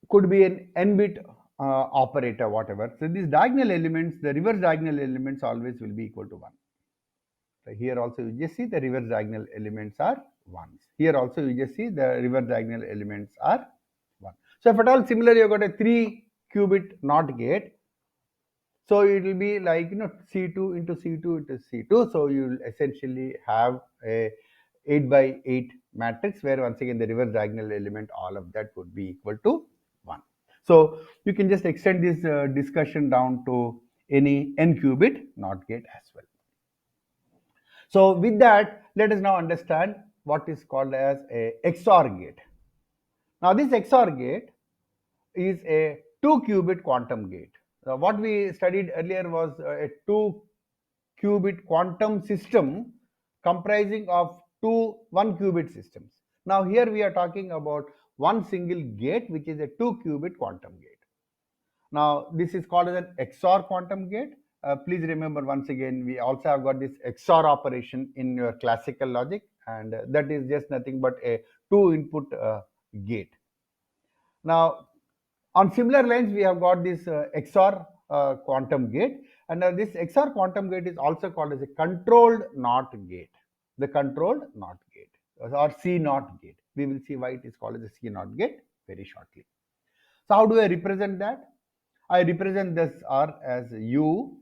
[SPEAKER 2] could be an n-bit operator, whatever. So these diagonal elements, the reverse diagonal elements always will be equal to 1. So here also you just see the reverse diagonal elements are 1s. Here also you just see the reverse diagonal elements are 1. So if at all similarly you got a 3 qubit NOT gate, so it will be like C2 into C2 into C2. So you will essentially have a 8 by 8 matrix where once again the reverse diagonal element, all of that would be equal to 1. So you can just extend this discussion down to any n qubit NOT gate as well. So with that, let us now understand what is called as a XOR gate. Now this XOR gate is a 2 qubit quantum gate. What we studied earlier was a 2 qubit quantum system comprising of 1 qubit systems. Now here we are talking about one single gate, which is a 2 qubit quantum gate. Now this is called as an XOR quantum gate. Please remember once again, we also have got this XOR operation in your classical logic, and that is just nothing but a 2 input gate. Now on similar lines, we have got this XOR quantum gate, and this XOR quantum gate is also called as a controlled NOT gate. The controlled NOT gate or CNOT gate. We will see why it is called as a CNOT gate very shortly. So how do I represent that? I represent this R as U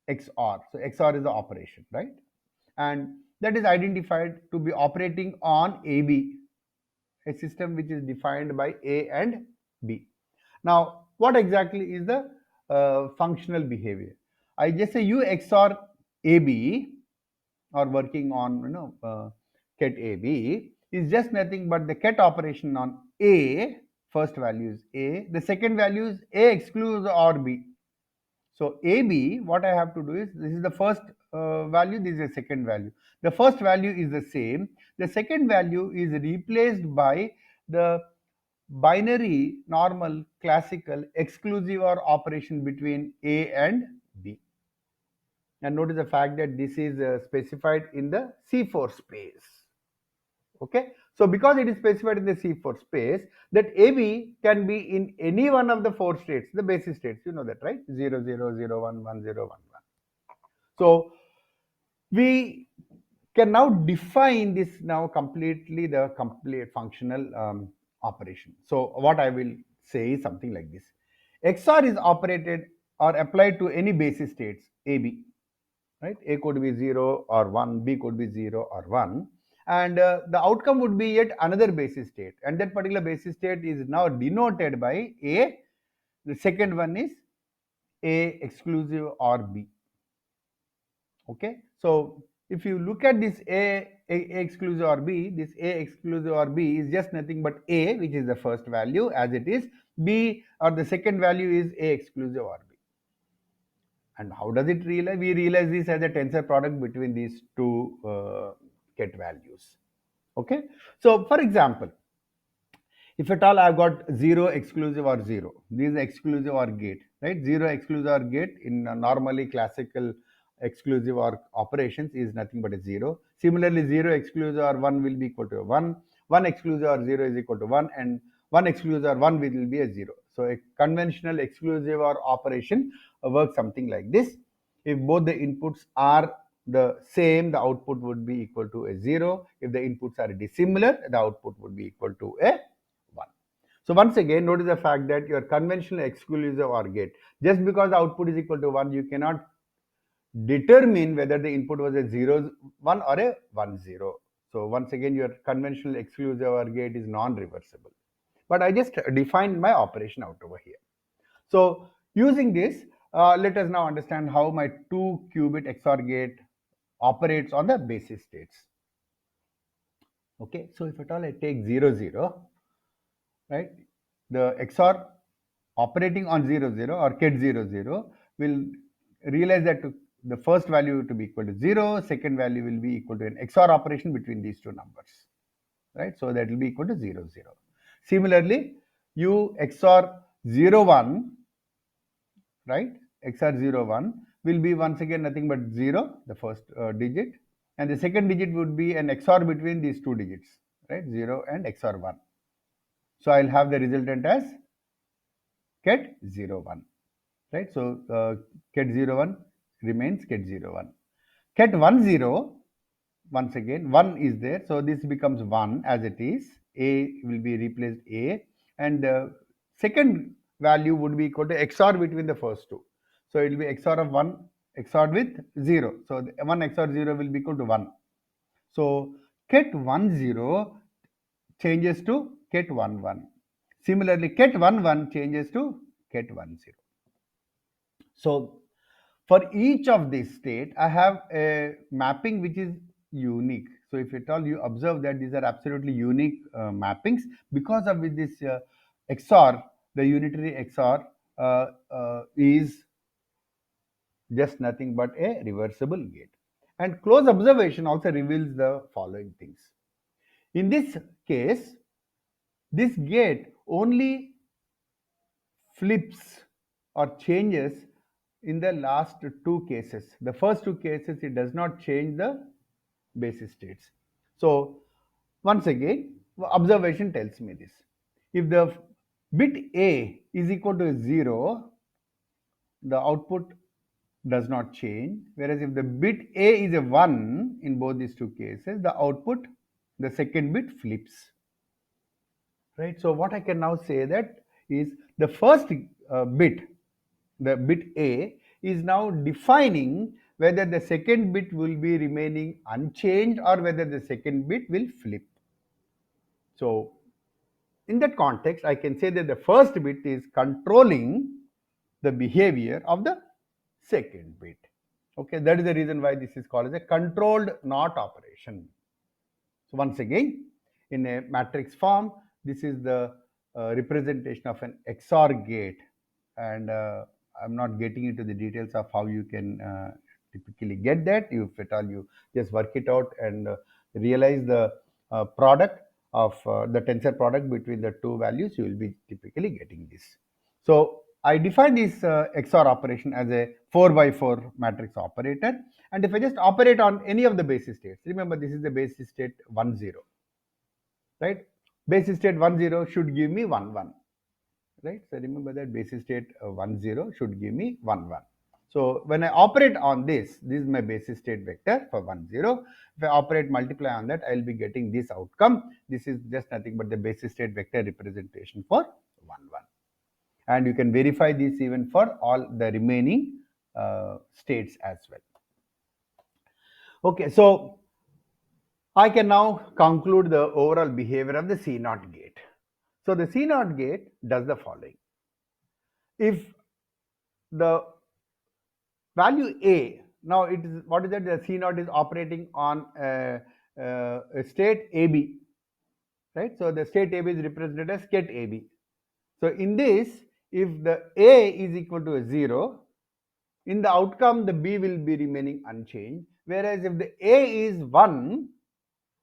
[SPEAKER 2] XOR. So XOR is the operation, right? And that is identified to be operating on AB, a system which is defined by A and B. Now, what exactly is the functional behavior? I just say U XOR AB or working on ket AB is just nothing but the ket operation on A. First value is A. The second value is A exclusive or B. So AB, what I have to do is, this is the first value, this is the second value. The first value is the same. The second value is replaced by the binary normal classical exclusive or operation between A and B. And notice the fact that this is specified in the C4 space. Okay, so because it is specified in the C4 space, that AB can be in any one of the 4 states, the basis states, you know that, right? 0, 0, 0, 1, 1, 0, 1, 1. So we can now define this now completely, the complete functional operation. So what I will say is something like this. XOR is operated or applied to any basis states AB, right? A could be 0 or 1, B could be 0 or 1, and the outcome would be yet another basis state, and that particular basis state is now denoted by A. The second one is A exclusive or B. Okay, so if you look at this A exclusive or B, this A exclusive or B is just nothing but A, which is the first value as it is, B or the second value is A exclusive or B. And how does it realize? We realize this as a tensor product between these two ket values. Okay, so for example, if at all I've got 0 exclusive or 0, this is exclusive OR gate, right? 0 exclusive OR gate in normally classical exclusive OR operations is nothing but a 0. Similarly, 0 exclusive OR 1 will be equal to a 1, 1 exclusive OR 0 is equal to 1, and 1 exclusive OR 1 will be a 0. So a conventional exclusive OR operation works something like this. If both the inputs are the same, the output would be equal to a 0. If the inputs are dissimilar, the output would be equal to a 1. So once again, notice the fact that your conventional exclusive OR gate, just because the output is equal to 1, you cannot determine whether the input was a 0 1 or a 1 0. So once again, your conventional exclusive OR gate is non-reversible. But I just defined my operation out over here. So using this, let us now understand how my 2-qubit XOR gate operates on the basis states. Okay, so if at all I take 0 0, right, the XOR operating on 0 0 or ket 0 0 will realize that the first value to be equal to 0, second value will be equal to an XOR operation between these two numbers, right? So that will be equal to 0 0. Similarly, you XOR 0 1, right, XOR 0 1 will be once again nothing but 0, the first digit, and the second digit would be an XOR between these two digits, right, 0 and XOR 1. So I'll have the resultant as ket 0 1, right? So ket 0 1 remains ket 0 1. Ket 1 0, once again 1 is there, so this becomes 1 as it is. A will be replaced A, and the second value would be equal to XOR between the first two. So it will be XOR of 1 XOR with 0. So 1 XOR 0 will be equal to 1. So ket 1 0 changes to ket 1 1. Similarly, ket 1 1 changes to ket 1 0. So for each of these state, I have a mapping which is unique. So if at all you observe that these are absolutely unique mappings, because of which this XOR, the unitary XOR is just nothing but a reversible gate. And close observation also reveals the following things. In this case, this gate only flips or changes in the last two cases. The first two cases, it does not change the basis states. So once again, observation tells me this. If the bit A is equal to 0, the output does not change. Whereas if the bit A is a 1 in both these two cases, the output, the second bit flips. Right? So what I can now say that is the first bit, the bit A, is now defining whether the second bit will be remaining unchanged or whether the second bit will flip. So in that context, I can say that the first bit is controlling the behavior of the second bit. Okay, that is the reason why this is called as a controlled NOT operation. So once again, in a matrix form, this is the representation of an XOR gate, and I'm not getting into the details of how you can typically get that. If at all you just work it out and realize the product of the tensor product between the two values, you will be typically getting this. So I define this XOR operation as a 4x4 matrix operator, and if I just operate on any of the basis states, remember this is the basis state 1 0, right? Basis state 1 0 should give me 1 1, right? So remember that basis state 1 0 should give me 1 1. So when I operate on this is my basis state vector for 1 0. If I operate multiply on that, I will be getting this outcome. This is just nothing but the basis state vector representation for 1 1. And you can verify this even for all the remaining states as well. Okay, so I can now conclude the overall behavior of the CNOT gate. So the CNOT gate does the following. If the value A, now it is, what is that? The CNOT is operating on a state AB, right? So the state AB is represented as ket AB. So in this, if the A is equal to a 0, in the outcome the B will be remaining unchanged. Whereas if the A is 1,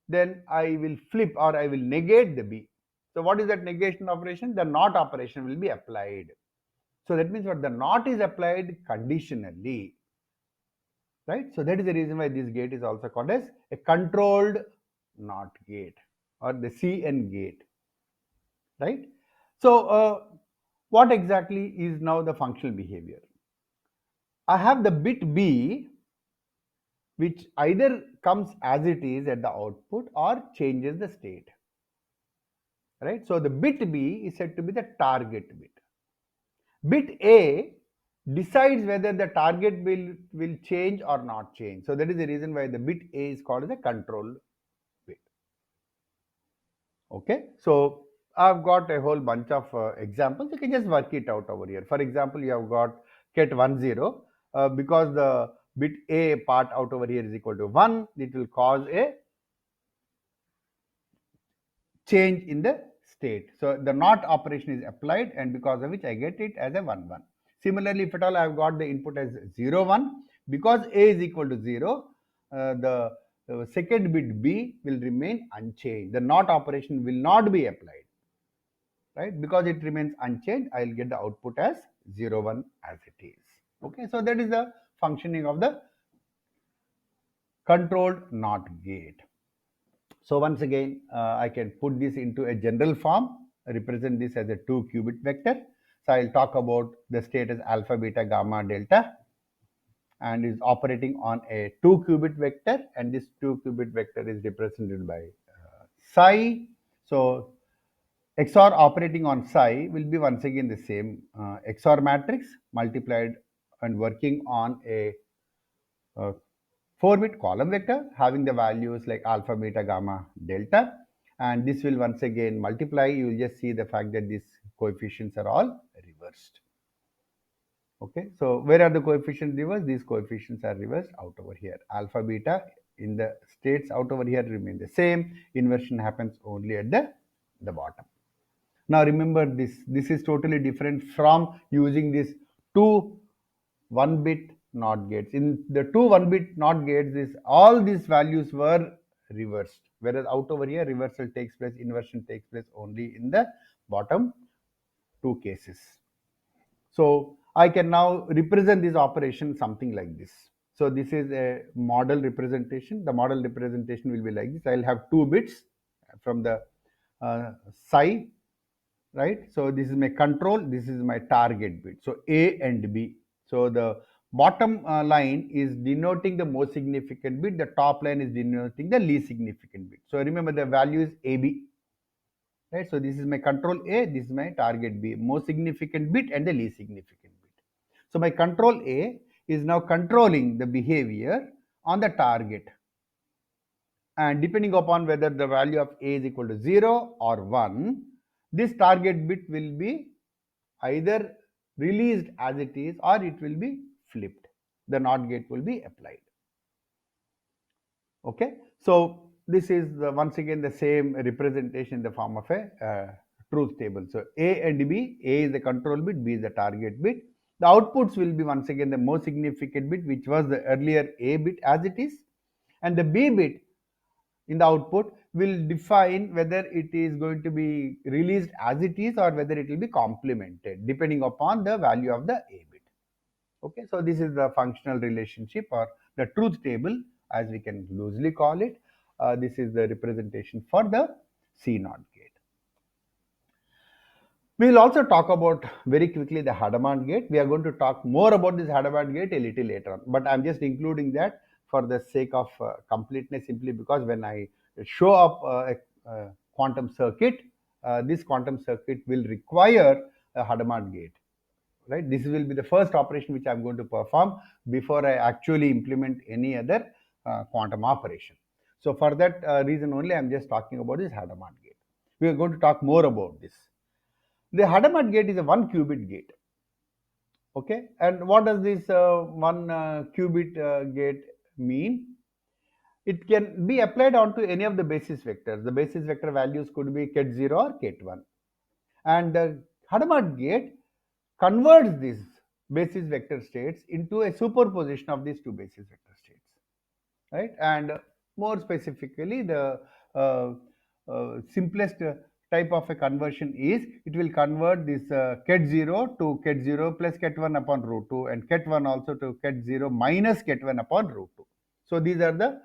[SPEAKER 2] then I will flip or I will negate the B. So what is that negation operation? The NOT operation will be applied. So that means what? The NOT is applied conditionally, right? So that is the reason why this gate is also called as a controlled NOT gate or the CN gate, right? So what exactly is now the functional behavior? I have the bit B which either comes as it is at the output or changes the state. Right? So the bit B is said to be the target bit. Bit A decides whether the target will change or not change. So that is the reason why the bit A is called as a control bit. Okay, so I've got a whole bunch of examples. You can just work it out over here. For example, you have got ket10 because the bit A part out over here is equal to 1, it will cause a change in the state. So the NOT operation is applied, and because of which I get it as a 1 1. Similarly, if at all I have got the input as 0 1, because A is equal to 0, the second bit B will remain unchanged. The NOT operation will not be applied, right? Because it remains unchanged, I will get the output as 0 1 as it is. Okay, so that is the functioning of the controlled NOT gate. So once again, I can put this into a general form, represent this as a 2-qubit vector. So I'll talk about the state as alpha, beta, gamma, delta, and is operating on a 2-qubit vector, and this 2-qubit vector is represented by psi. So XOR operating on psi will be once again the same XOR matrix multiplied and working on a 4-bit column vector having the values like alpha, beta, gamma, delta, and this will once again multiply. You will just see the fact that these coefficients are all reversed. Okay, so where are the coefficients reversed? These coefficients are reversed out over here. Alpha, beta in the states out over here remain the same. Inversion happens only at the bottom. Now remember this is totally different from using this two 1-bit NOT gates. In the two 1-bit NOT gates, all these values were reversed, whereas out over here reversal takes place, inversion takes place only in the bottom two cases. So I can now represent this operation something like this. So this is a model representation. The model representation will be like this. I'll have 2 bits from the psi, right? So this is my control, this is my target bit. So A and B. So the bottom line is denoting the most significant bit, the top line is denoting the least significant bit. So remember the value is AB, right? So this is my control A, this is my target B, most significant bit and the least significant bit. So my control A is now controlling the behavior on the target, and depending upon whether the value of A is equal to 0 or 1, this target bit will be either released as it is or it will be flipped. The NOT gate will be applied. Okay, so this is once again the same representation in the form of a truth table. So A and B, A is the control bit, B is the target bit. The outputs will be once again the most significant bit, which was the earlier A bit as it is, and the B bit in the output will define whether it is going to be released as it is or whether it will be complemented depending upon the value of the A bit. Okay, so this is the functional relationship or the truth table as we can loosely call it. This is the representation for the CNOT gate. We will also talk about very quickly the Hadamard gate. We are going to talk more about this Hadamard gate a little later on, but I'm just including that for the sake of completeness, simply because when I show up a quantum circuit, this quantum circuit will require a Hadamard gate, right? This will be the first operation which I'm going to perform before I actually implement any other quantum operation. So for that reason only, I'm just talking about this Hadamard gate. We are going to talk more about this. The Hadamard gate is a 1-qubit gate. Okay, and what does this 1-qubit gate mean? It can be applied onto any of the basis vectors. The basis vector values could be ket0 or ket1. And the Hadamard gate converts these basis vector states into a superposition of these two basis vector states, right? And more specifically, the simplest type of a conversion is it will convert this ket0 to ket0 plus ket1 upon root 2 and ket1 also to ket0 minus ket1 upon root 2. So these are the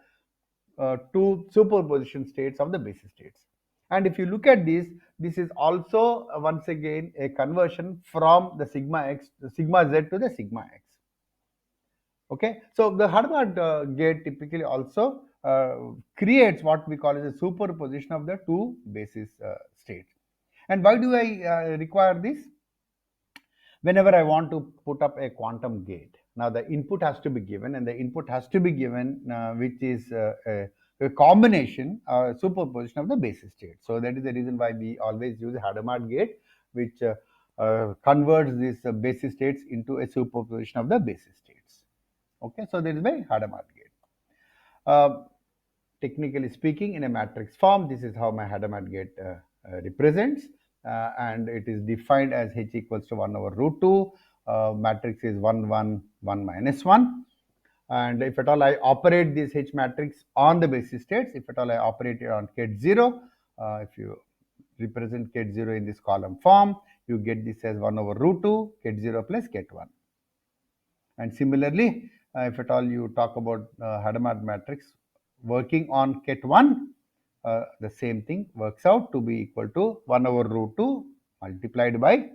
[SPEAKER 2] two superposition states of the basis states. And if you look at this is also once again a conversion from the sigma x, the sigma z to the sigma x. Okay, so the Hadamard gate typically also creates what we call as a superposition of the two basis states. And why do I require this? Whenever I want to put up a quantum gate, now the input has to be given, and the input has to be given which is a combination, superposition of the basis state. So that is the reason why we always use a Hadamard gate, which converts these basis states into a superposition of the basis states. Okay, so that is by Hadamard gate. Uh, Technically speaking, in a matrix form, this is how my Hadamard gate represents, and it is defined as H equals to 1 over root 2. Matrix is 1, 1, 1 minus 1. And if at all I operate this H matrix on the basis states, if at all I operate it on Ket 0, if you represent Ket 0 in this column form, you get this as 1 over root 2, Ket 0 plus Ket 1. And similarly, if at all you talk about Hadamard matrix working on Ket 1, the same thing works out to be equal to 1 over root 2 multiplied by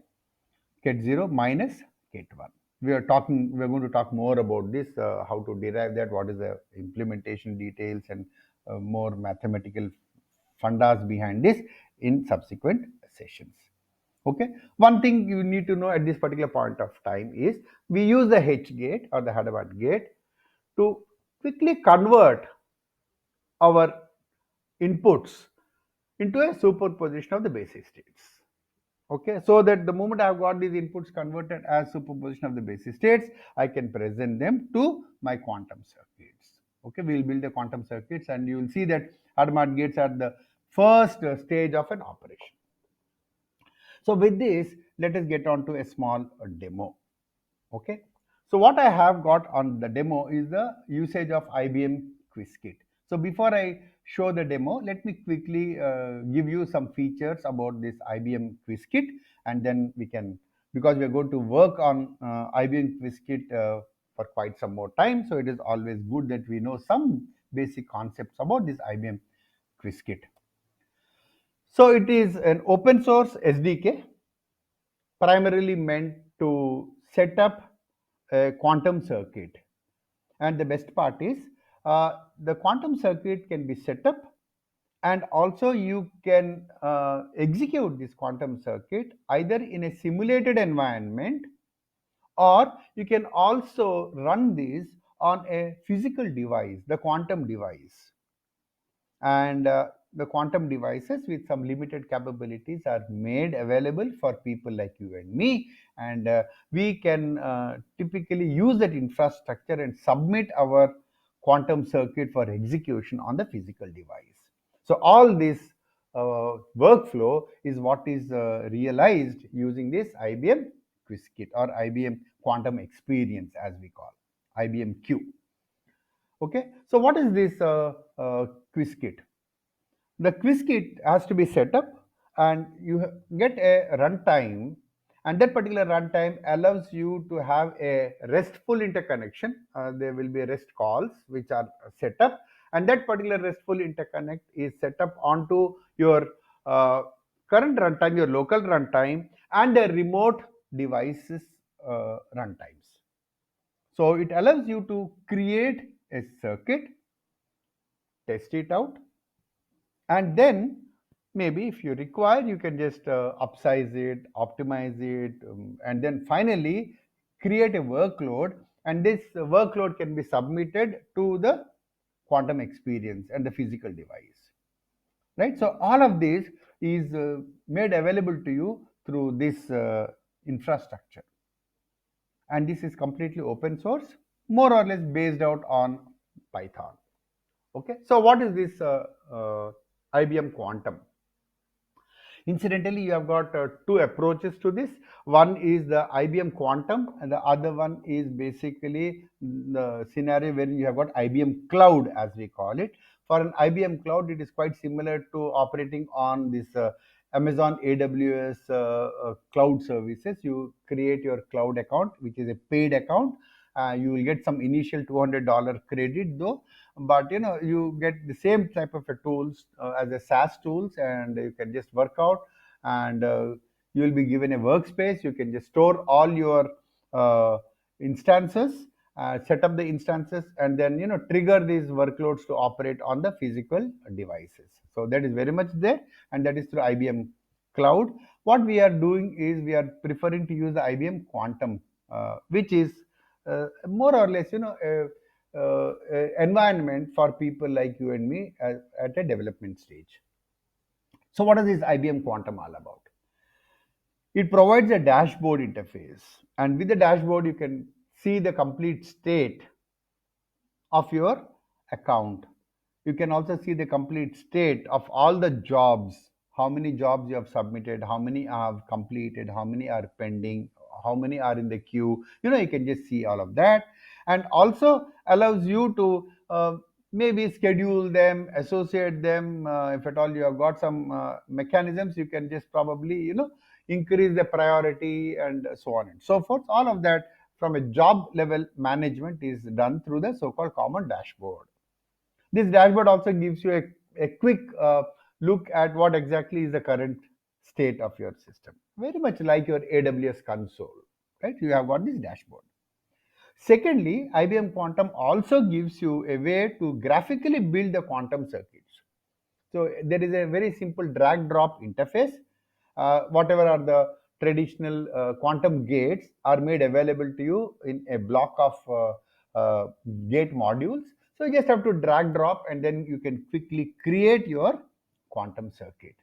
[SPEAKER 2] Ket 0 minus Ket 1. We are going to talk more about this, how to derive that, what is the implementation details, and more mathematical fundas behind this in subsequent sessions. Okay, one thing you need to know at this particular point of time is we use the H gate or the Hadamard gate to quickly convert our inputs into a superposition of the basis states. Okay, so that the moment I have got these inputs converted as superposition of the basis states, I can present them to my quantum circuits. Okay, we will build the quantum circuits, and you will see that Hadamard gates are the first stage of an operation. So with this, let us get on to a small demo. Okay, so what I have got on the demo is the usage of IBM Qiskit. So before I show the demo, let me quickly give you some features about this IBM Qiskit, and then we can, because we are going to work on IBM Qiskit for quite some more time, so it is always good that we know some basic concepts about this IBM Qiskit. So it is an open source SDK primarily meant to set up a quantum circuit. And the best part is the quantum circuit can be set up, and also you can execute this quantum circuit either in a simulated environment, or you can also run this on a physical device, the quantum device. And the quantum devices with some limited capabilities are made available for people like you and me, and we can typically use that infrastructure and submit our quantum circuit for execution on the physical device. So all this workflow is what is realized using this IBM Qiskit or IBM Quantum Experience, as we call IBMQ. Okay, so what is this Qiskit? The Qiskit has to be set up, and you get a runtime, and that particular runtime allows you to have a RESTful interconnection. There will be REST calls which are set up, and that particular RESTful interconnect is set up onto your current runtime, your local runtime, and the remote devices runtimes. So it allows you to create a circuit, test it out, and then maybe if you require, you can just upsize it, optimize it, and then finally create a workload, and this workload can be submitted to the quantum experience and the physical device, right? So all of this is made available to you through this infrastructure, and this is completely open source, more or less based out on Python. Okay, so what is this IBM Quantum? Incidentally, you have got two approaches to this. One is the IBM Quantum, and the other one is basically the scenario where you have got IBM Cloud, as we call it. For an IBM Cloud, it is quite similar to operating on this Amazon AWS cloud services. You create your cloud account, which is a paid account. You will get some initial $200 credit though, but you get the same type of a tools as a SaaS tools, and you can just work out, and you will be given a workspace. You can just store all your instances, set up the instances, and then trigger these workloads to operate on the physical devices. So that is very much there, and that is through IBM Cloud. What we are doing is we are preferring to use the IBM Quantum, which is more or less environment for people like you and me at a development stage. So what is this IBM Quantum all about? It provides a dashboard interface, and with the dashboard you can see the complete state of your account. You can also see the complete state of all the jobs, how many jobs you have submitted, how many have completed, how many are pending, how many are in the queue. You can just see all of that, and also allows you to maybe schedule them, associate them. If at all you have got some mechanisms, you can just probably increase the priority and so on and so forth. All of that from a job level management is done through the so-called common dashboard. This dashboard also gives you a quick look at what exactly is the current state of your system, very much like your AWS console, right? You have got this dashboard. Secondly, IBM Quantum also gives you a way to graphically build the quantum circuits. So there is a very simple drag drop interface. Whatever are the traditional quantum gates are made available to you in a block of gate modules. So you just have to drag drop, and then you can quickly create your quantum circuit.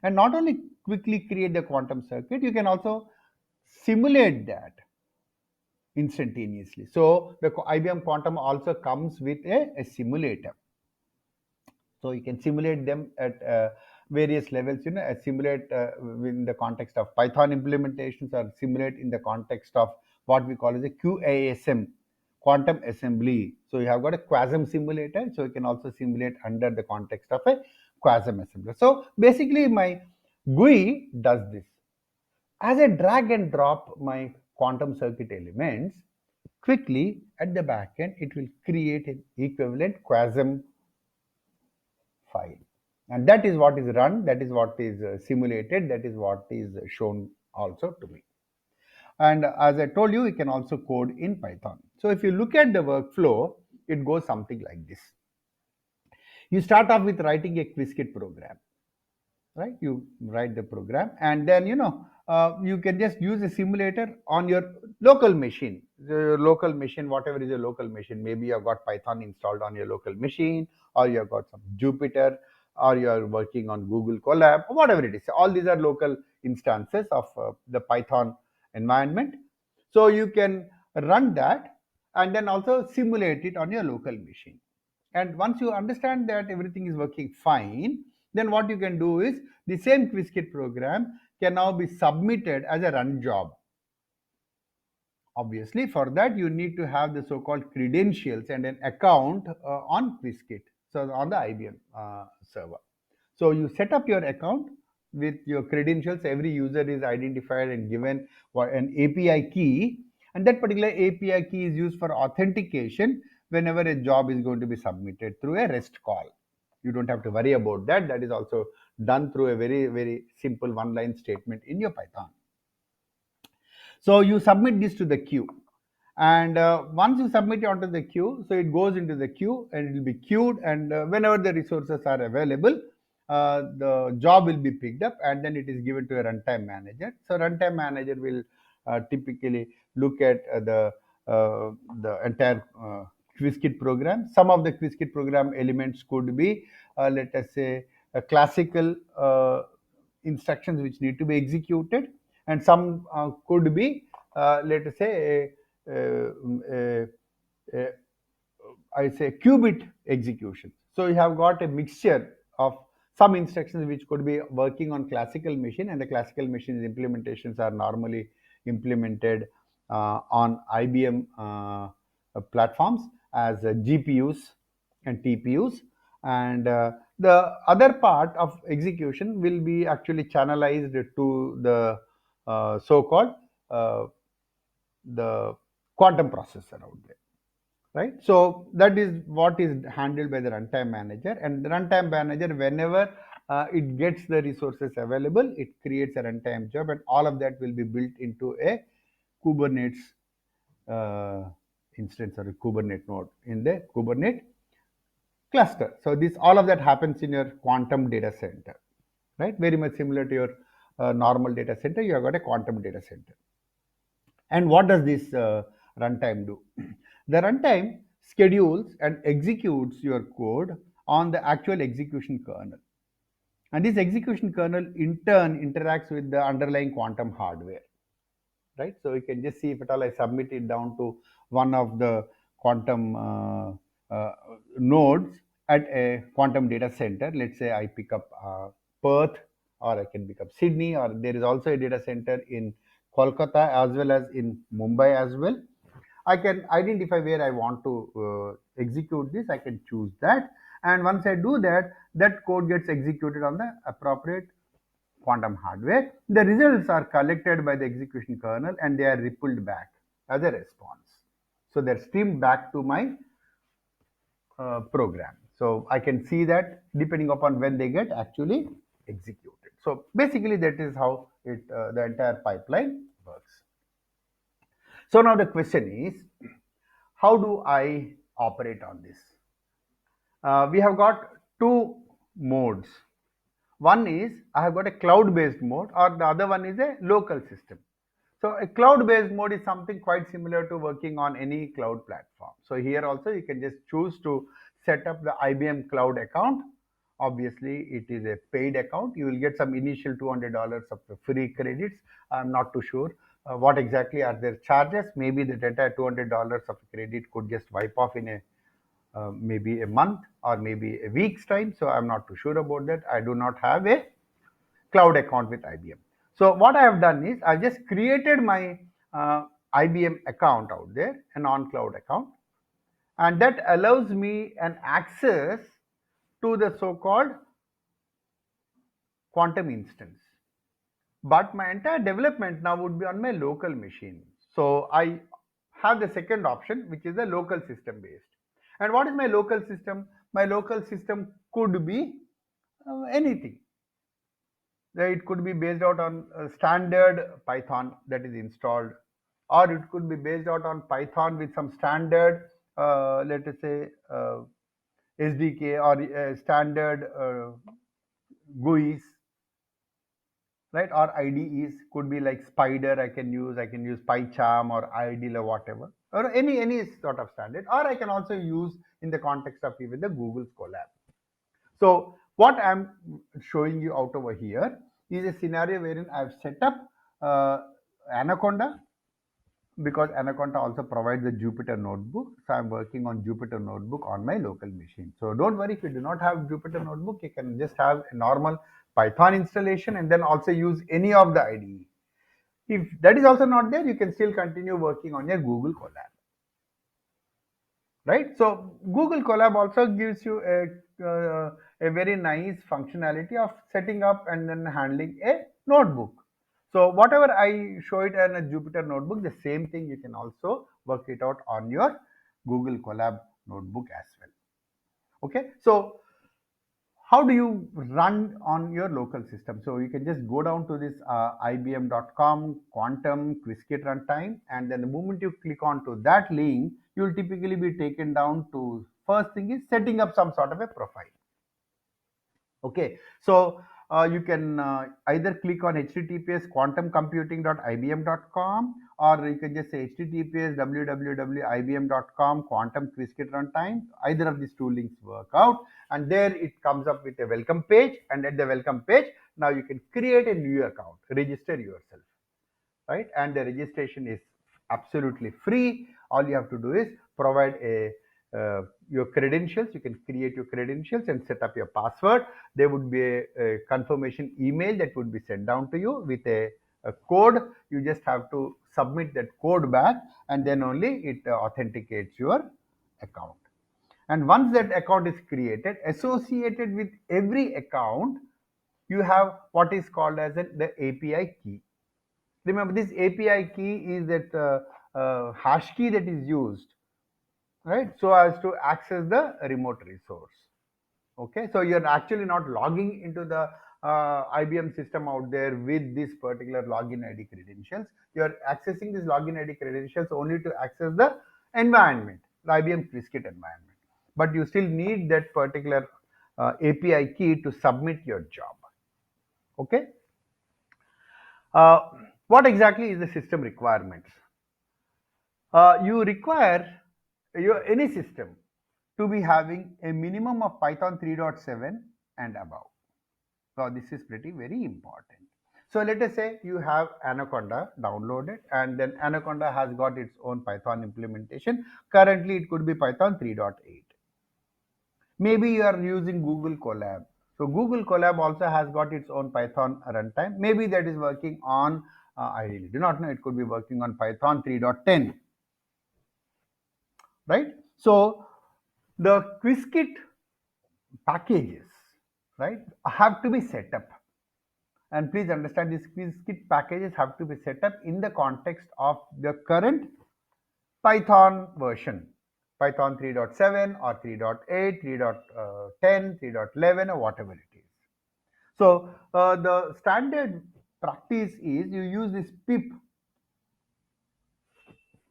[SPEAKER 2] And not only quickly create the quantum circuit, you can also simulate that instantaneously. So the IBM Quantum also comes with a simulator. So you can simulate them at various levels, simulate in the context of Python implementations, or simulate in the context of what we call as a QASM, quantum assembly. So you have got a QASM simulator, so you can also simulate under the context of a QASM assembler. So basically my GUI does this. As I drag and drop my quantum circuit elements, quickly at the back end, it will create an equivalent QASM file, and that is what is run, that is what is simulated, that is what is shown also to me. And as I told you, you can also code in Python. So if you look at the workflow, it goes something like this. You start off with writing a Qiskit program, right? You write the program, and then you can just use a simulator on your local machine. Your local machine, whatever is your local machine, maybe you have got Python installed on your local machine, or you have got some Jupyter, or you are working on Google Colab, or whatever it is. All these are local instances of the Python environment. So you can run that and then also simulate it on your local machine. And once you understand that everything is working fine, then what you can do is the same Qiskit program can now be submitted as a run job. Obviously, for that you need to have the so-called credentials and an account on Qiskit, so on the IBM server. So you set up your account with your credentials. Every user is identified and given an API key, and that particular API key is used for authentication whenever a job is going to be submitted through a REST call. You don't have to worry about that. That is also done through a very, very simple one-line statement in your Python. So you submit this to the queue, and once you submit it onto the queue, so it goes into the queue and it will be queued, and whenever the resources are available, the job will be picked up, and then it is given to a runtime manager. So runtime manager will typically look at the entire Qiskit program. Some of the Qiskit program elements could be, let us say, a classical instructions which need to be executed, and some could be, let us say, I say qubit execution. So you have got a mixture of some instructions which could be working on classical machine, and the classical machine implementations are normally implemented on IBM platforms as GPUs and TPUs, and the other part of execution will be actually channelized to the so-called the quantum processor out there, right? So that is what is handled by the runtime manager, and the runtime manager, whenever it gets the resources available, it creates a runtime job, and all of that will be built into a Kubernetes instance or a Kubernetes node in the Kubernetes cluster. So this all of that happens in your quantum data center, right? Very much similar to your normal data center. You have got a quantum data center. And what does this runtime do? The runtime schedules and executes your code on the actual execution kernel. And this execution kernel in turn interacts with the underlying quantum hardware, right? So you can just see if at all I submit it down to one of the quantum uh, nodes at a quantum data center. Let's say I pick up Perth, or I can pick up Sydney, or there is also a data center in Kolkata as well as in Mumbai as well. I can identify where I want to execute this. I can choose that. And once I do that, that code gets executed on the appropriate quantum hardware. The results are collected by the execution kernel and they are rippled back as a response. So they're streamed back to my program. So I can see that depending upon when they get actually executed. So basically that is how it the entire pipeline works. So now the question is, how do I operate on this? We have got two modes. One is I have got a cloud-based mode, or the other one is a local system. So a cloud-based mode is something quite similar to working on any cloud platform. So here also you can just choose to set up the IBM cloud account. Obviously, it is a paid account. You will get some initial $200 of the free credits. I'm not too sure what exactly are their charges. Maybe the entire $200 of credit could just wipe off in a maybe a month or maybe a week's time. So I'm not too sure about that. I do not have a cloud account with IBM. So what I have done is I just created my IBM account out there, a non-cloud account, and that allows me an access to the so-called quantum instance. But my entire development now would be on my local machine. So I have the second option, which is the local system based. And what is my local system? My local system could be anything. It could be based out on standard Python that is installed, or it could be based out on Python with some standard, let us say, SDK or standard GUIs, right? Or IDEs could be like Spider. I can use PyCharm or IDEAL or whatever, or any sort of standard. Or I can also use in the context of even the Google's Colab. So what I'm showing you out over here is a scenario wherein I've set up Anaconda, because Anaconda also provides a Jupyter notebook. So I'm working on Jupyter notebook on my local machine. So don't worry, if you do not have Jupyter notebook, you can just have a normal Python installation and then also use any of the IDE. If that is also not there, you can still continue working on your Google Colab. Right? So Google Colab also gives you a very nice functionality of setting up and then handling a notebook. So whatever I show it in a Jupyter notebook, the same thing you can also work it out on your Google Colab notebook as well. Okay, so how do you run on your local system? So you can just go down to this ibm.com quantum Qiskit runtime, and then the moment you click on to that link, you will typically be taken down to, first thing is setting up some sort of a profile. Okay, so you can either click on https quantumcomputing.ibm.com, or you can just say https www.ibm.com quantum Qiskit runtime. Either of these two links work out, and there it comes up with a welcome page, and at the welcome page now you can create a new account, register yourself, right? And the registration is absolutely free. All you have to do is provide your credentials. You can create your credentials and set up your password. There would be a confirmation email that would be sent down to you with a code. You just have to submit that code back, and then only it authenticates your account. And once that account is created, associated with every account, you have what is called as the API key. Remember, this API key is that hash key that is used, right? So as to access the remote resource. Okay, so you're actually not logging into the IBM system out there with this particular login ID credentials. You're accessing this login ID credentials only to access the environment, the IBM Qiskit environment. But you still need that particular API key to submit your job. Okay. Uh, what exactly is the system requirements? You require any system to be having a minimum of Python 3.7 and above. So this is pretty very important. So let us say you have Anaconda downloaded, and then Anaconda has got its own Python implementation. Currently it could be Python 3.8. Maybe you are using Google Colab. So Google Colab also has got its own Python runtime. Maybe that is working on, I really do not know, it could be working on Python 3.10. Right? So the Qiskit packages, right, have to be set up. And please understand, these Qiskit packages have to be set up in the context of the current Python version, Python 3.7 or 3.8, 3.10, 3.11 or whatever it is. So the standard practice is you use this pip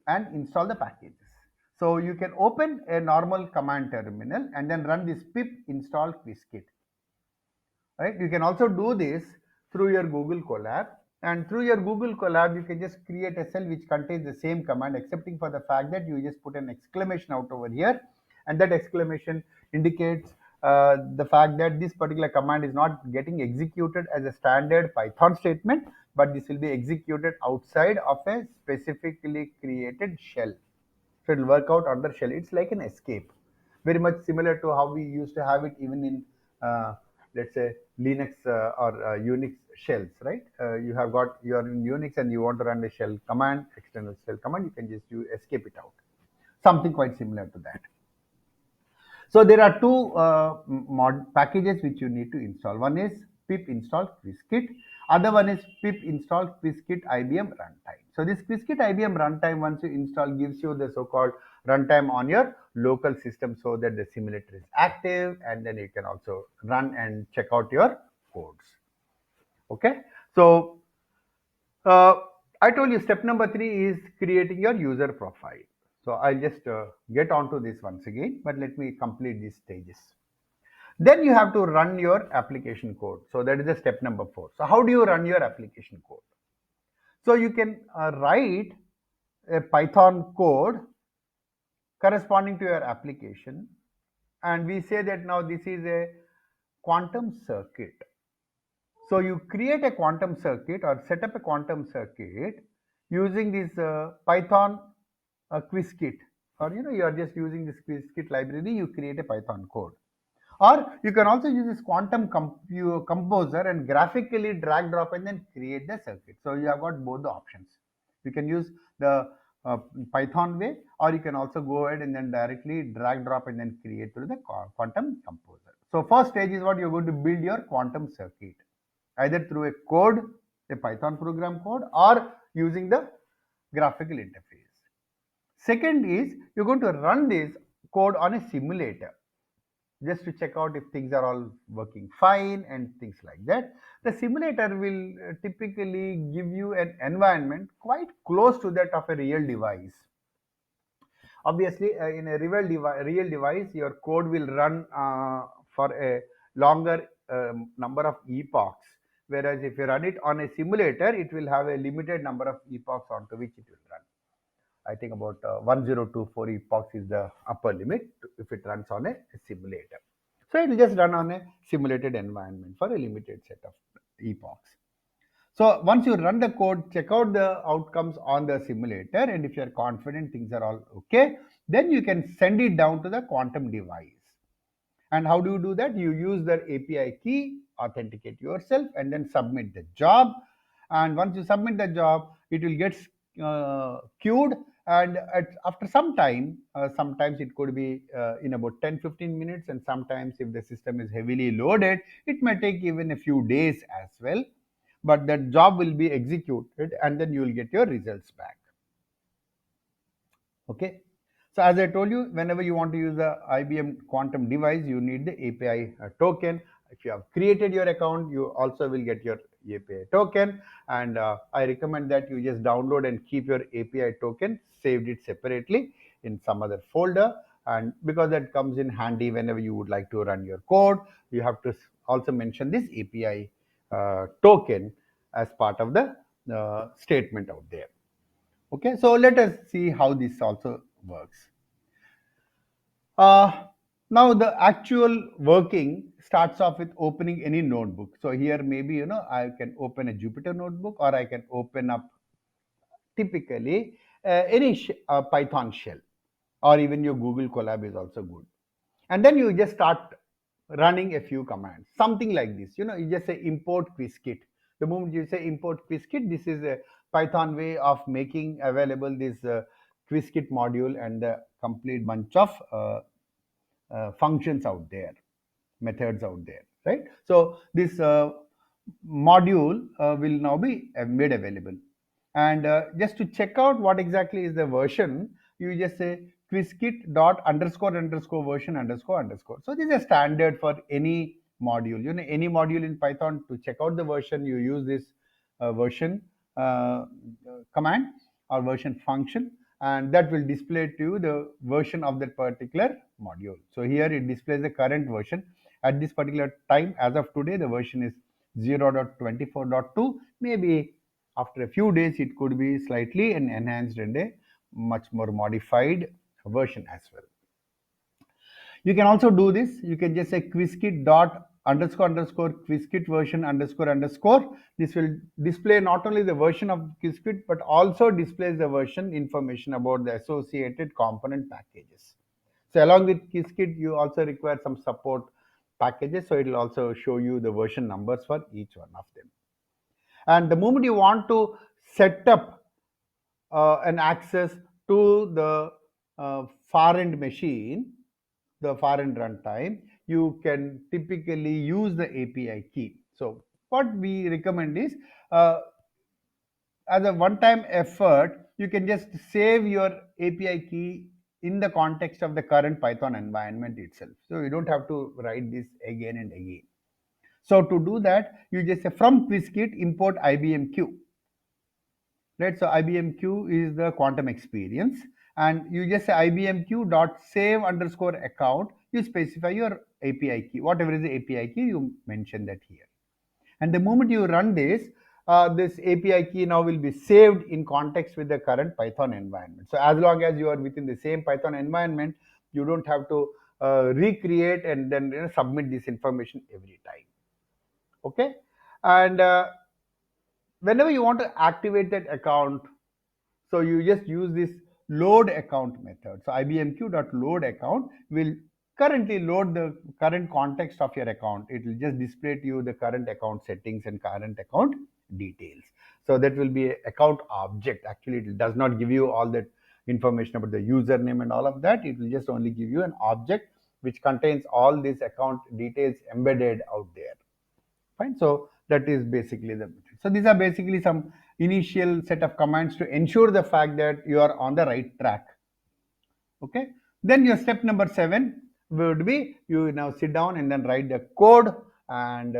[SPEAKER 2] and install the packages. So you can open a normal command terminal and then run this pip install Qiskit. Right? You can also do this through your Google Colab, and through your Google Colab you can just create a cell which contains the same command, excepting for the fact that you just put an exclamation out over here, and that exclamation indicates the fact that this particular command is not getting executed as a standard Python statement, but this will be executed outside of a specifically created shell. So it will work out under shell. It's like an escape, very much similar to how we used to have it even in let's say Linux or Unix shells, right? You are in Unix and you want to run a shell command, external shell command, you can just escape it out. Something quite similar to that. So there are two mod packages which you need to install. One is pip install Qiskit. Other one is pip install Qiskit IBM runtime. So this Qiskit IBM runtime, once you install, gives you the so-called runtime on your local system, so that the simulator is active, and then you can also run and check out your codes. Okay. So I told you step number 3 is creating your user profile. So I'll just get onto this once again, but let me complete these stages. Then you have to run your application code. So that is the step number 4. So how do you run your application code? So you can write a Python code corresponding to your application, and we say that now this is a quantum circuit. So you create a quantum circuit or set up a quantum circuit using this Python Qiskit, or you are just using this Qiskit library, you create a Python code. Or you can also use this quantum composer and graphically drag drop and then create the circuit. So you have got both the options. You can use the Python way, or you can also go ahead and then directly drag drop and then create through the quantum composer. So first stage is what you're going to build your quantum circuit, either through a code, a Python program code, or using the graphical interface. Second is you're going to run this code on a simulator, just to check out if things are all working fine and things like that. The simulator will typically give you an environment quite close to that of a real device. Obviously, in a real device, your code will run for a longer number of epochs. Whereas if you run it on a simulator, it will have a limited number of epochs onto which it will run. I think about 1024 epochs is the upper limit if it runs on a simulator. So it will just run on a simulated environment for a limited set of epochs. So once you run the code, check out the outcomes on the simulator, and if you are confident things are all okay, then you can send it down to the quantum device. And how do you do that? You use the API key, authenticate yourself, and then submit the job. And once you submit the job, it will get queued, and after some time, sometimes it could be in about 10-15 minutes, and sometimes if the system is heavily loaded, it may take even a few days as well, but that job will be executed and then you will get your results back. Okay. So as I told you, whenever you want to use the IBM quantum device, you need the API token. If you have created your account, you also will get your API token, and I recommend that you just download and keep your API token, saved it separately in some other folder, and because that comes in handy whenever you would like to run your code, you have to also mention this API token as part of the statement out there. Okay, so let us see how this also works. Now the actual working starts off with opening any notebook. So here maybe I can open a Jupyter notebook, or I can open up typically any Python shell, or even your Google Colab is also good. And then you just start running a few commands, something like this. You just say import Qiskit. The moment you say import Qiskit, this is a Python way of making available this Qiskit module and the complete bunch of functions out there, methods out there, right? So this module will now be made available. And just to check out what exactly is the version, you just say qiskit dot underscore underscore version underscore underscore. So this is a standard for any module. Any module in Python, to check out the version, you use this version command or version function, and that will display to you the version of that particular module. So here it displays the current version. At this particular time, as of today, the version is 0.24.2. Maybe after a few days, it could be slightly enhanced and a much more modified version as well. You can also do this. You can just say qiskit dot underscore underscore qiskit version underscore underscore. This will display not only the version of Qiskit, but also displays the version information about the associated component packages. So along with Qiskit, you also require some support packages. So it will also show you the version numbers for each one of them. And the moment you want to set up an access to the far end machine, the far end runtime, you can typically use the API key. So what we recommend is, as a one-time effort, you can just save your API key in the context of the current Python environment itself. So you don't have to write this again and again. So to do that, you just say from Qiskit import IBMQ. Right, so IBMQ is the quantum experience, and you just say IBMQ dot save underscore account. You specify your API key, whatever is the API key, you mention that here. And the moment you run this, this API key now will be saved in context with the current Python environment. So as long as you are within the same Python environment, you don't have to recreate and then submit this information every time. Okay, and whenever you want to activate that account, so you just use this load account method. So IBMQ.load account will currently load the current context of your account. It will just display to you the current account settings and current account details. So that will be an account object. Actually, it does not give you all that information about the username and all of that. It will just only give you an object which contains all these account details embedded out there. Fine. So that is basically the method. So these are basically some initial set of commands to ensure the fact that you are on the right track. Okay. Then your step number 7 would be, you now sit down and then write the code and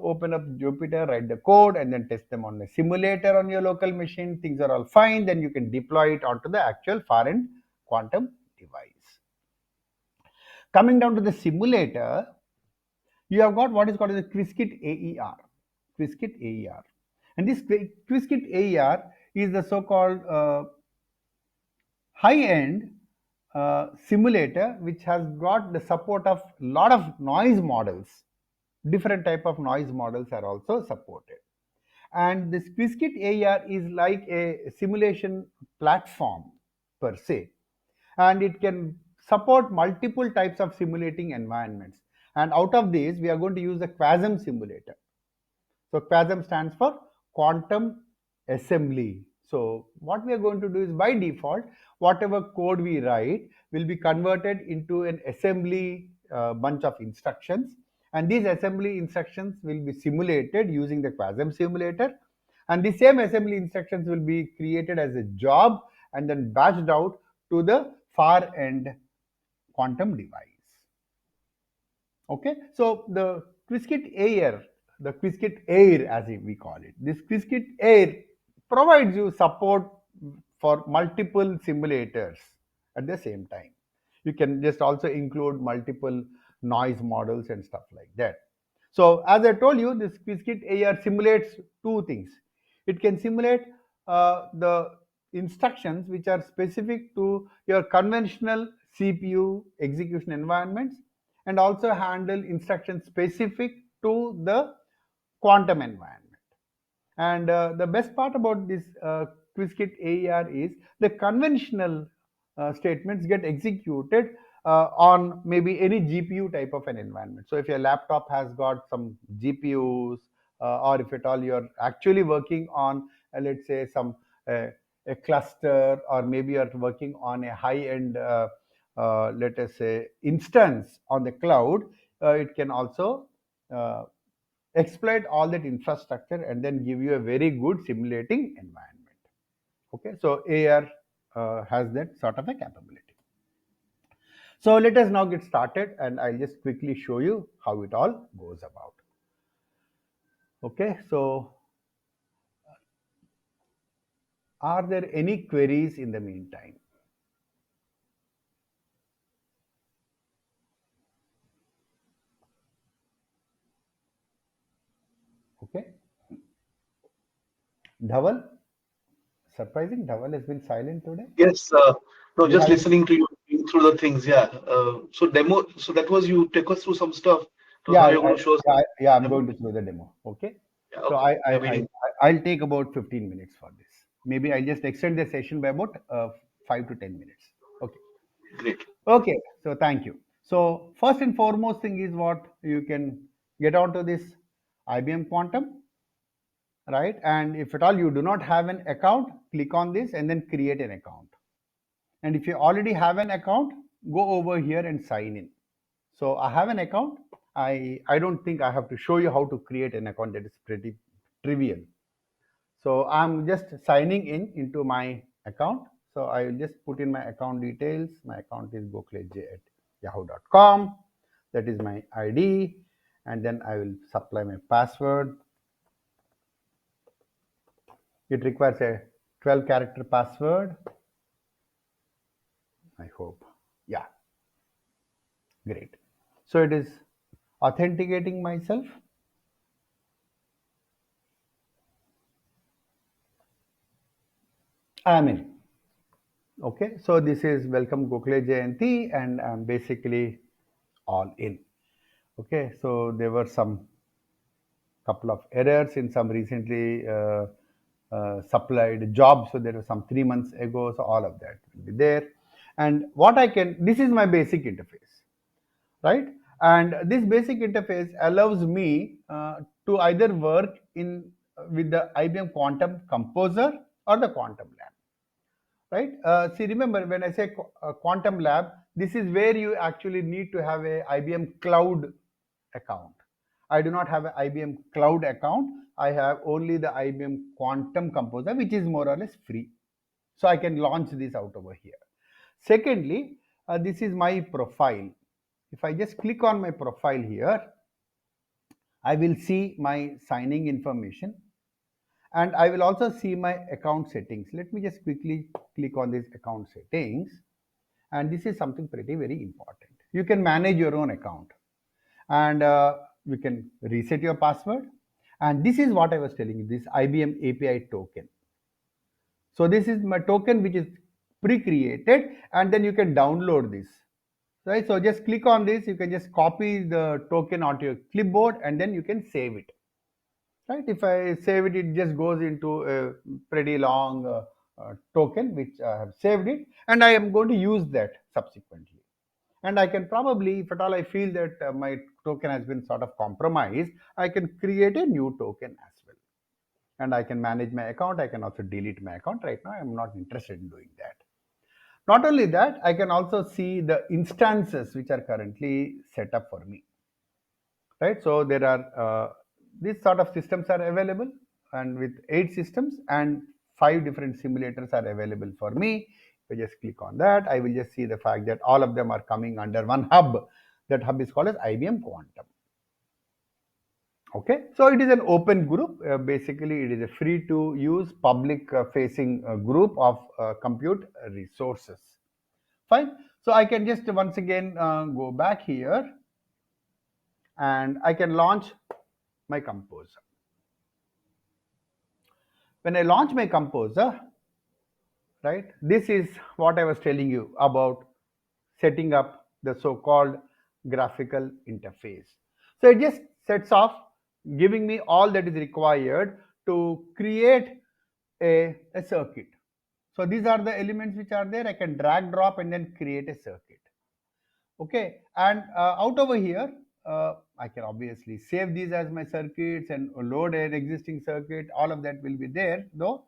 [SPEAKER 2] open up Jupyter, write the code, and then test them on the simulator on your local machine. Things are all fine. Then you can deploy it onto the actual far end quantum device. Coming down to the simulator, you have got what is called as the Qiskit AER. Qiskit AER. And this Qiskit AER is the so-called high-end simulator which has got the support of a lot of noise models. Different type of noise models are also supported. And this Qiskit AER is like a simulation platform per se. And it can support multiple types of simulating environments. And out of these, we are going to use the QASM simulator. So QASM stands for Quantum Assembly. So what we are going to do is, by default, whatever code we write will be converted into an assembly bunch of instructions. And these assembly instructions will be simulated using the QASM simulator. And the same assembly instructions will be created as a job and then batched out to the far end quantum device. Okay, so the Qiskit AIR, the Qiskit AIR as we call it, this Qiskit AIR provides you support for multiple simulators at the same time. You can just also include multiple noise models and stuff like that. So as I told you, this Qiskit AR simulates two things. It can simulate the instructions which are specific to your conventional CPU execution environments, and also handle instructions specific to the quantum environment. And the best part about this Qiskit AER is the conventional statements get executed on maybe any GPU type of an environment. So if your laptop has got some GPUs, or if at all you're actually working on, let's say, some a cluster, or maybe you're working on a high-end, let us say, instance on the cloud, it can also exploit all that infrastructure and then give you a very good simulating environment. Okay, so AR has that sort of a capability. So let us now get started, and I'll just quickly show you how it all goes about. Okay, so are there any queries in the meantime? Okay, Dhaval, surprising, Dhaval has been silent today.
[SPEAKER 3] Yes, no,
[SPEAKER 2] You
[SPEAKER 3] just
[SPEAKER 2] haven't.
[SPEAKER 3] listening to you through the things. Yeah. So demo. So that was you take us through some stuff. So
[SPEAKER 2] Yeah,
[SPEAKER 3] now you're going to show us
[SPEAKER 2] yeah, I'm
[SPEAKER 3] demo.
[SPEAKER 2] going to show the demo. Okay.
[SPEAKER 3] Yeah.
[SPEAKER 2] So
[SPEAKER 3] Okay. Yeah. Waiting.
[SPEAKER 2] I'll take about 15 minutes for this. Maybe I'll just extend the session by about 5 to 10 minutes. Okay.
[SPEAKER 3] Great.
[SPEAKER 2] Okay. So thank you. So first and foremost thing is what you can get onto this IBM Quantum, right? And if at all you do not have an account, click on this and then create an account. And if you already have an account, go over here and sign in. So I have an account. I don't think I have to show you how to create an account. That is pretty trivial. So I'm just signing in into my account. So I will just put in my account details. My account is gokhleji@yahoo.com. That is my ID. And then I will supply my password. It requires a 12-character password. I hope. Yeah. Great. So it is authenticating myself. I'm in. Okay, so this is welcome Gokhale Jayanti, and I'm basically all in. Okay, so there were some couple of errors in some recently supplied jobs. So there was some 3 months ago. So all of that will be there. And what I can, this is my basic interface, right? And this basic interface allows me to either work in with the IBM Quantum Composer or the Quantum Lab, right? See, remember when I say Quantum Lab, this is where you actually need to have a IBM Cloud account. I do not have an IBM Cloud account. I have only the IBM Quantum Composer, which is more or less free. So I can launch this out over here. Secondly, this is my profile. If I just click on my profile here, I will see my signing information, and I will also see my account settings. Let me just quickly click on this account settings, and this is something pretty very important. You can manage your own account, and you can reset your password, and this is what I was telling you, this IBM API token. So this is my token which is pre-created, and then you can download this, right? So just click on this, you can just copy the token onto your clipboard, and then you can save it, right? If I save it, it just goes into a pretty long token which I have saved it, and I am going to use that subsequently. And I can probably, if at all I feel that my token has been sort of compromised, I can create a new token as well. And I can manage my account. I can also delete my account. Right now, I'm not interested in doing that. Not only that, I can also see the instances which are currently set up for me, right? So there are these sort of systems are available, and with 8 systems and 5 different simulators are available for me. If I just click on that, I will just see the fact that all of them are coming under one hub. That hub is called as IBM Quantum. Okay, so it is an open group. Basically, it is a free to use public facing group of compute resources. Fine. So I can just once again go back here and I can launch my composer. When I launch my composer, right, this is what I was telling you about setting up the so-called graphical interface. So it just sets off giving me all that is required to create a circuit. So these are the elements which are there. I can drag, drop, and then create a circuit. Okay, and out over here, I can obviously save these as my circuits and load an existing circuit. All of that will be there, though.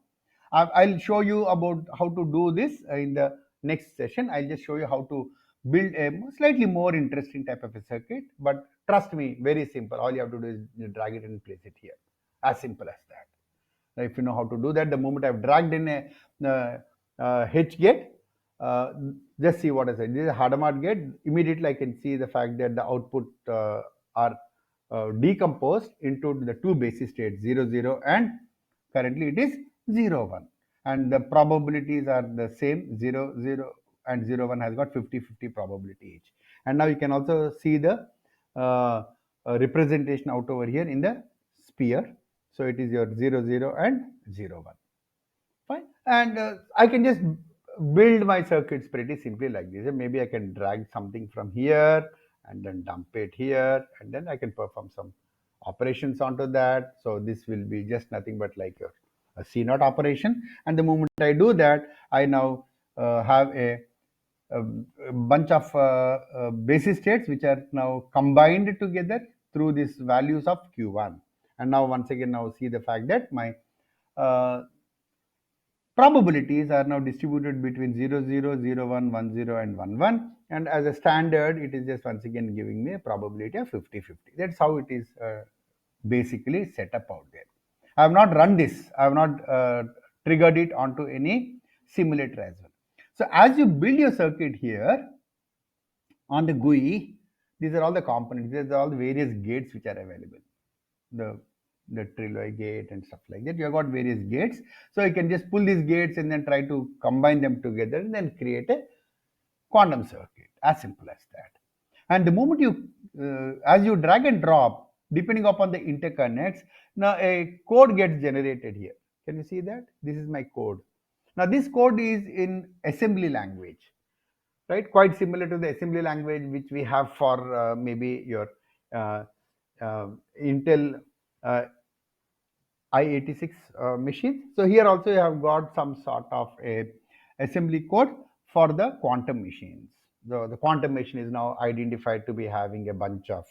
[SPEAKER 2] I'll show you about how to do this in the next session. I'll just show you how to build a slightly more interesting type of a circuit. But trust me, very simple. All you have to do is drag it and place it here. As simple as that. Now, if you know how to do that, the moment I've dragged in a H gate, uh, just see what I said. This is a Hadamard gate. Immediately, I can see the fact that the output are decomposed into the two basis states 0, 0, and currently it is 0, 1. And the probabilities are the same 0, 0, and 0, 1 has got 50-50 probability each. And now you can also see the representation out over here in the sphere. So it is your 0, 0, and 0, 1. Fine. And I can just build my circuits pretty simply like this. Maybe I can drag something from here and then dump it here, and then I can perform some operations onto that. So this will be just nothing but like a CNOT operation. And the moment I do that, I now have a bunch of basis states which are now combined together through these values of Q1. And now once again, now see the fact that my uh, probabilities are now distributed between 0, 0, 0, 1, 1, 0, and 1, 1. And as a standard, it is just once again giving me a probability of 50-50. That's how it is basically set up out there. I have not run this. I have not triggered it onto any simulator as well. So as you build your circuit here on the GUI, these are all the components. These are all the various gates which are available. The Triloi gate and stuff like that. You have got various gates. So you can just pull these gates and then try to combine them together and then create a quantum circuit. As simple as that. And the moment you, as you drag and drop, depending upon the interconnects, now a code gets generated here. Can you see that? This is my code. Now this code is in assembly language, right? Quite similar to the assembly language which we have for maybe your uh, Intel i86 machines. So here also you have got some sort of a assembly code for the quantum machines. The quantum machine is now identified to be having a bunch of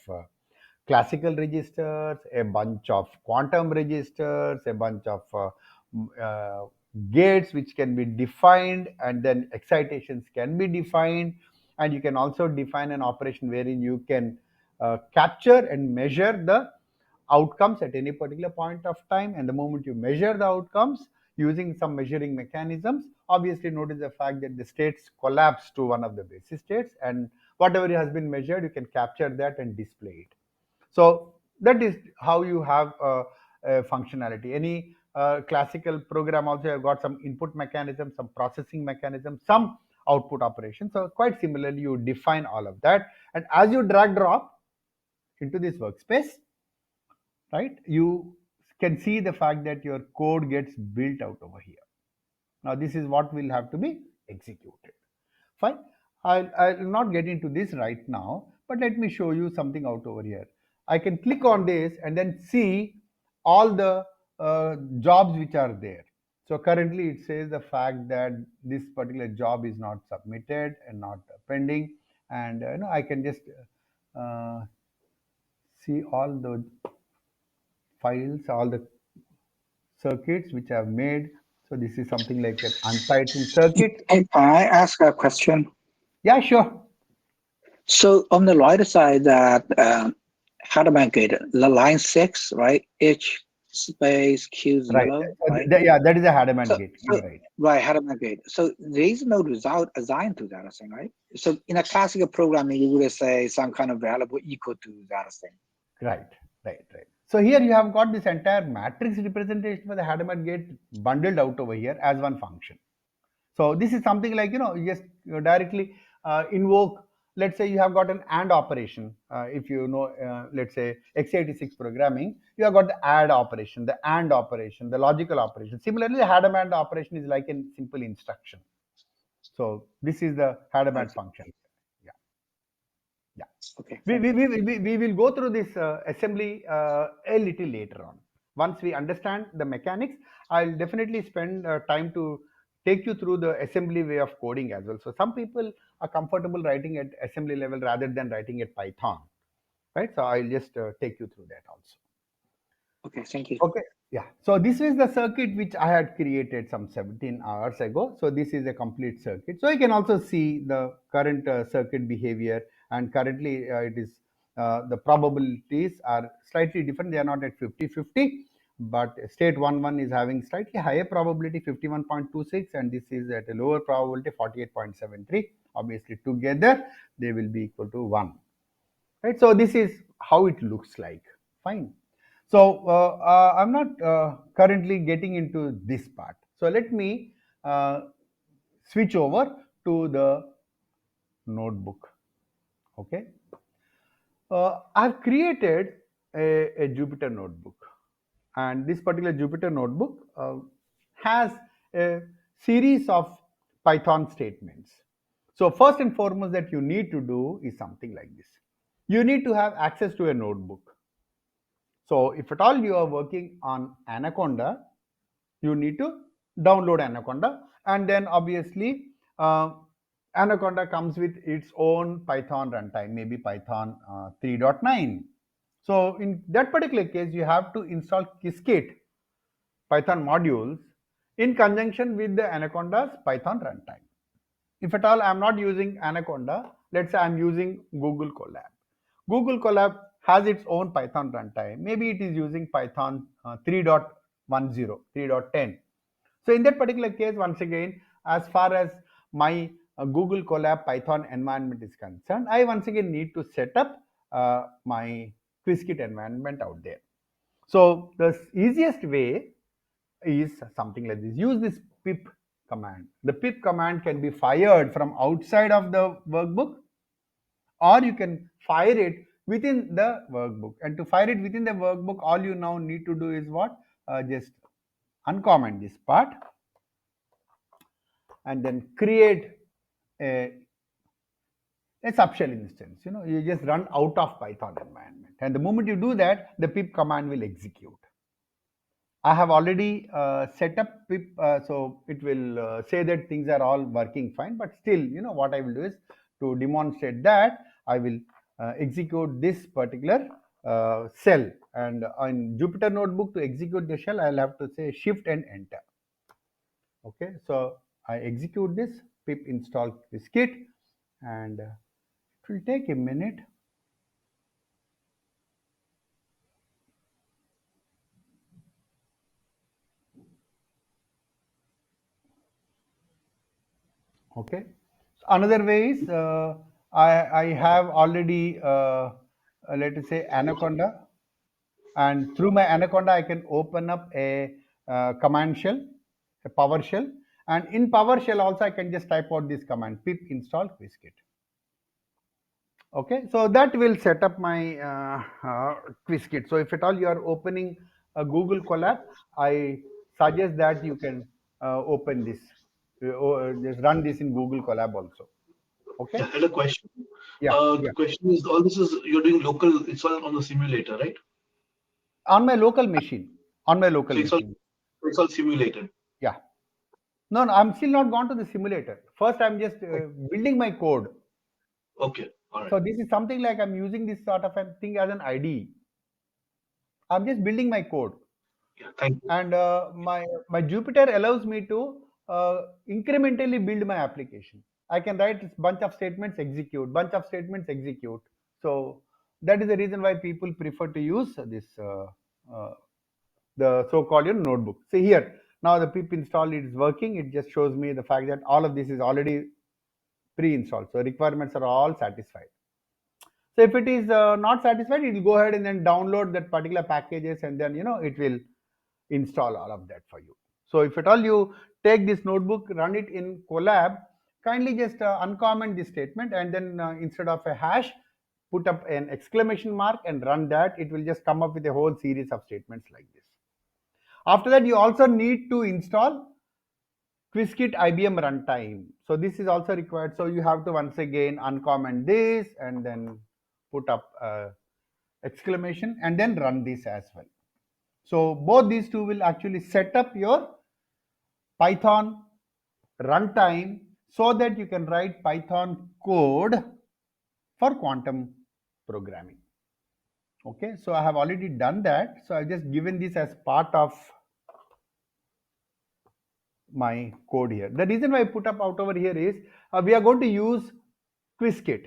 [SPEAKER 2] classical registers, a bunch of quantum registers, a bunch of gates which can be defined, and then excitations can be defined. And you can also define an operation wherein you can capture and measure the outcomes at any particular point of time. And the moment you measure the outcomes using some measuring mechanisms, obviously notice the fact that the states collapse to one of the basis states, and whatever has been measured, you can capture that and display it. So that is how you have a functionality. Any classical program also have got some input mechanism, some processing mechanism, some output operation. So quite similarly, you define all of that. And as you drag drop into this workspace, right, you can see the fact that your code gets built out over here. Now this is what will have to be executed. Fine. I'll not get into this right now, but let me show you something out over here. I can click on this and then see all the jobs which are there. So currently it says the fact that this particular job is not submitted and not pending. And I can just see all the files, all the circuits which I've made. So this is something like an untitled circuit.
[SPEAKER 4] Can I ask a question?
[SPEAKER 2] Yeah, sure.
[SPEAKER 4] So on the right side, that Hadamard gate, the line 6, right? H space Q0,
[SPEAKER 2] Right.
[SPEAKER 4] right?
[SPEAKER 2] Yeah, that is a Hadamard
[SPEAKER 4] So,
[SPEAKER 2] gate.
[SPEAKER 4] so
[SPEAKER 2] You're right.
[SPEAKER 4] right, Hadamard gate. So there is no result assigned to that thing, right? So in a classical programming, you would say some kind of variable equal to that thing.
[SPEAKER 2] Right. So here you have got this entire matrix representation for the Hadamard gate bundled out over here as one function. So this is something like, you just directly invoke, let's say you have got an AND operation. If you know, let's say x86 programming, you have got the add operation, the AND operation, the logical operation. Similarly, the Hadamard operation is like a simple instruction. So this is the Hadamard function. Yeah. Yeah.
[SPEAKER 4] Okay.
[SPEAKER 2] We will go through this assembly a little later on. Once we understand the mechanics, I'll definitely spend time to take you through the assembly way of coding as well. So some people are comfortable writing at assembly level rather than writing at Python, right? So I'll just take you through that also.
[SPEAKER 4] Okay, thank you.
[SPEAKER 2] Okay, yeah. So this is the circuit which I had created some 17 hours ago. So this is a complete circuit. So you can also see the current circuit behavior, and currently it is the probabilities are slightly different. They are not at 50-50, but state 1-1 is having slightly higher probability 51.26, and this is at a lower probability 48.73. Obviously together they will be equal to 1, right? So this is how it looks like. Fine. So I'm not currently getting into this part. So let me switch over to the notebook. Okay. I've created a Jupyter notebook, and this particular Jupyter notebook has a series of Python statements. So first and foremost that you need to do is something like this. You need to have access to a notebook. So if at all you are working on Anaconda, you need to download Anaconda, and then obviously Anaconda comes with its own Python runtime, maybe Python 3.9. So in that particular case, you have to install Qiskit Python modules in conjunction with the Anaconda's Python runtime. If at all I'm not using Anaconda, let's say I'm using Google Colab. Google Colab has its own Python runtime. Maybe it is using Python 3.10, 3.10. So in that particular case, once again, as far as my Google Colab Python environment is concerned, I once again need to set up my Qiskit environment out there. So the easiest way is something like this. Use this pip command. The pip command can be fired from outside of the workbook, or you can fire it within the workbook. And to fire it within the workbook, all you now need to do is what? Just uncomment this part and then create a subshell instance. You just run out of Python environment, and the moment you do that, the pip command will execute. I have already set up pip, so it will say that things are all working fine, but still, what I will do is to demonstrate that I will execute this particular shell, and on Jupyter notebook to execute the shell, I'll have to say shift and enter. Okay, so I execute this pip install Qiskit, and it will take a minute. Okay, so another way is I have already let us say Anaconda, and through my Anaconda I can open up a command shell, a PowerShell, and in PowerShell also I can just type out this command pip install Qiskit. Okay, so that will set up my Qiskit. So if at all you are opening a Google Colab, I suggest that you can open this, just run this in Google Colab also. Okay.
[SPEAKER 3] Yeah, I had a question.
[SPEAKER 2] Yeah.
[SPEAKER 3] The question is, all this is you're doing local. It's all on the simulator, right?
[SPEAKER 2] On my local machine. On my local machine.
[SPEAKER 3] It's all simulated.
[SPEAKER 2] Yeah. No, I'm still not gone to the simulator. First, I'm just building my code.
[SPEAKER 3] Okay. All right.
[SPEAKER 2] So this is something like I'm using this sort of a thing as an IDE. I'm just building my code.
[SPEAKER 3] Yeah, thank you.
[SPEAKER 2] And my Jupyter allows me to incrementally build my application. I can write a bunch of statements, execute, bunch of statements, execute. So that is the reason why people prefer to use this the so-called notebook. See here, now the pip install is working. It just shows me the fact that all of this is already pre-installed. So requirements are all satisfied. So if it is not satisfied, it will go ahead and then download that particular packages, and then it will install all of that for you. So if at all you take this notebook, run it in Colab, kindly just uncomment this statement, and then instead of a hash, put up an exclamation mark and run that. It will just come up with a whole series of statements like this. After that, you also need to install Qiskit IBM runtime. So this is also required. So you have to once again uncomment this and then put up exclamation and then run this as well. So both these two will actually set up your Python runtime so that you can write Python code for quantum programming. Okay, so I have already done that. So I've just given this as part of my code here. The reason why I put up out over here is we are going to use Qiskit,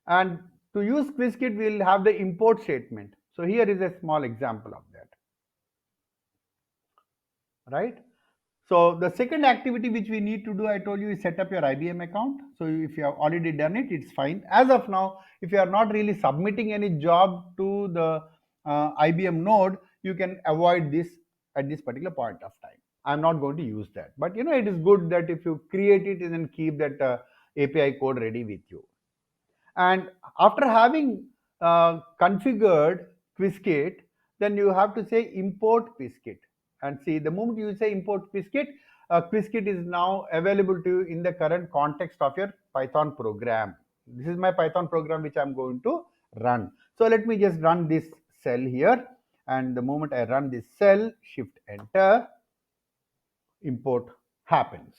[SPEAKER 2] and to use Qiskit we will have the import statement. So here is a small example of that, right? So the second activity which we need to do, I told you, is set up your IBM account. So if you have already done it, it's fine. As of now, if you are not really submitting any job to the IBM node, you can avoid this at this particular point of time. I'm not going to use that, but it is good that if you create it and then keep that API code ready with you. And after having configured Qiskit, then you have to say import Qiskit. And see, the moment you say import Qiskit, Qiskit is now available to you in the current context of your Python program. This is my Python program which I'm going to run. So let me just run this cell here. And the moment I run this cell, shift enter, import happens.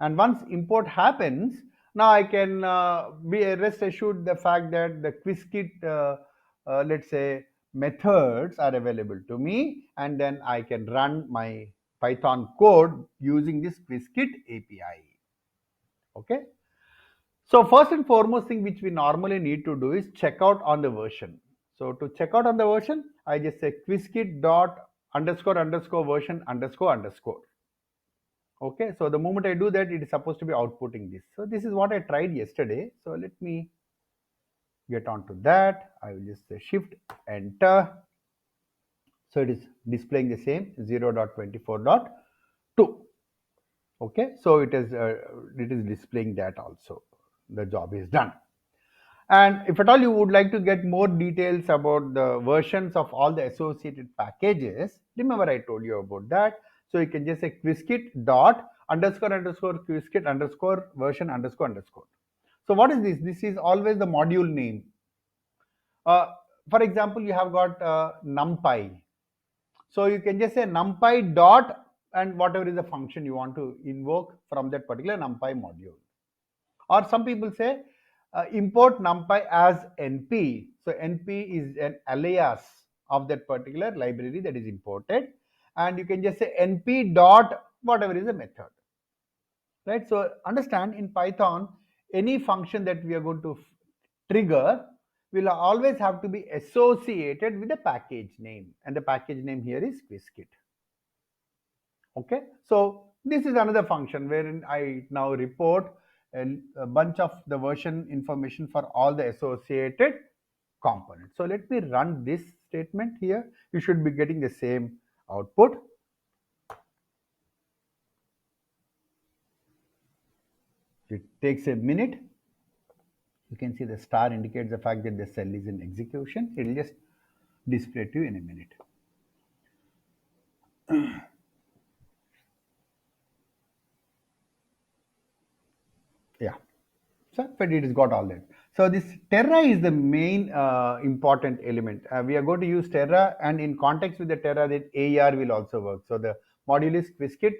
[SPEAKER 2] And once import happens, now I can be rest assured the fact that the Qiskit, let's say, methods are available to me, and then I can run my Python code using this Qiskit API. Okay. So first and foremost thing which we normally need to do is check out on the version. So to check out on the version, I just say Qiskit dot underscore underscore version underscore underscore. Okay, so the moment I do that, it is supposed to be outputting this. So this is what I tried yesterday. So let me get onto that. I will just say shift enter. So it is displaying the same 0.24.2. Okay, so it is displaying that also. The job is done. And if at all you would like to get more details about the versions of all the associated packages, remember I told you about that. So you can just say Qiskit dot underscore underscore Qiskit underscore version underscore underscore. So what is this? This is always the module name. For example, you have got NumPy. So you can just say NumPy dot and whatever is the function you want to invoke from that particular NumPy module. Or some people say import NumPy as NP. So NP is an alias of that particular library that is imported, and you can just say NP dot whatever is the method, right? So understand, in Python, any function that we are going to trigger will always have to be associated with the package name, and the package name here is Qiskit. Okay, so this is another function wherein I now report a bunch of the version information for all the associated components. So let me run this statement here. You should be getting the same output. It takes a minute. You can see the star indicates the fact that the cell is in execution. It will just display to you in a minute. Yeah, so but it has got all that. So this Terra is the main important element. We are going to use Terra, and in context with the Terra, that AER will also work. So the module is Qiskit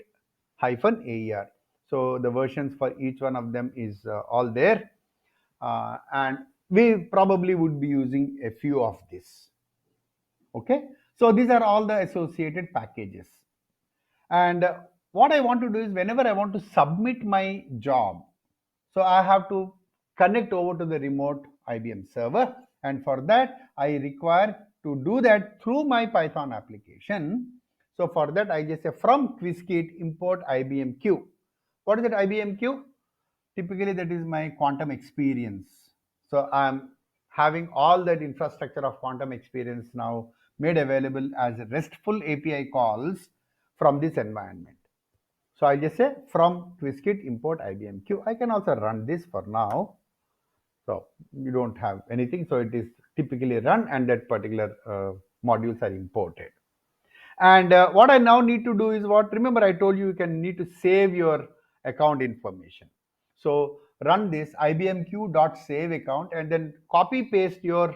[SPEAKER 2] hyphen AER. So the versions for each one of them is all there, and we probably would be using a few of this. Okay, so these are all the associated packages. And what I want to do is, whenever I want to submit my job, so I have to connect over to the remote IBM server, and for that I require to do that through my Python application. So for that I just say from Qiskit import IBMQ. What is that IBMQ? Typically that is my quantum experience. So I'm having all that infrastructure of quantum experience now made available as RESTful API calls from this environment. So I'll just say from Qiskit import IBMQ. I can also run this for now. So you don't have anything. So it is typically run and that particular modules are imported. And what I now need to do is what, remember I told you you can need to save your account information. So run this IBMQ.save account and then copy paste your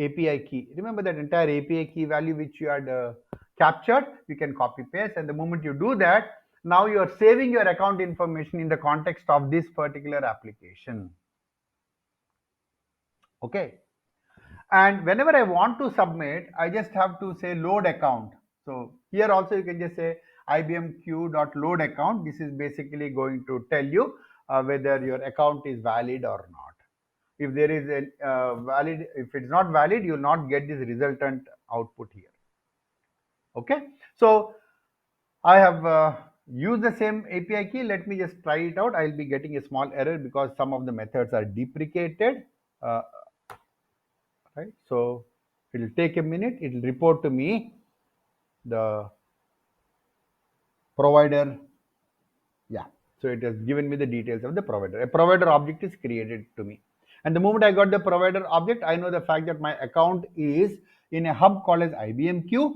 [SPEAKER 2] API key. Remember that entire API key value which you had captured, you can copy paste, and the moment you do that, now you are saving your account information in the context of this particular application. Okay. And whenever I want to submit, I just have to say load account. So here also you can just say IBMQ.load account. This is basically going to tell you whether your account is valid or not. If there is a valid, if it's not valid, you will not get this resultant output here. Okay. So I have used the same API key. Let me just try it out. I'll be getting a small error because some of the methods are deprecated. Right. So it will take a minute. It will report to me the provider. Yeah. So it has given me the details of the provider. A provider object is created to me. And the moment I got the provider object, I know the fact that my account is in a hub called as IBMQ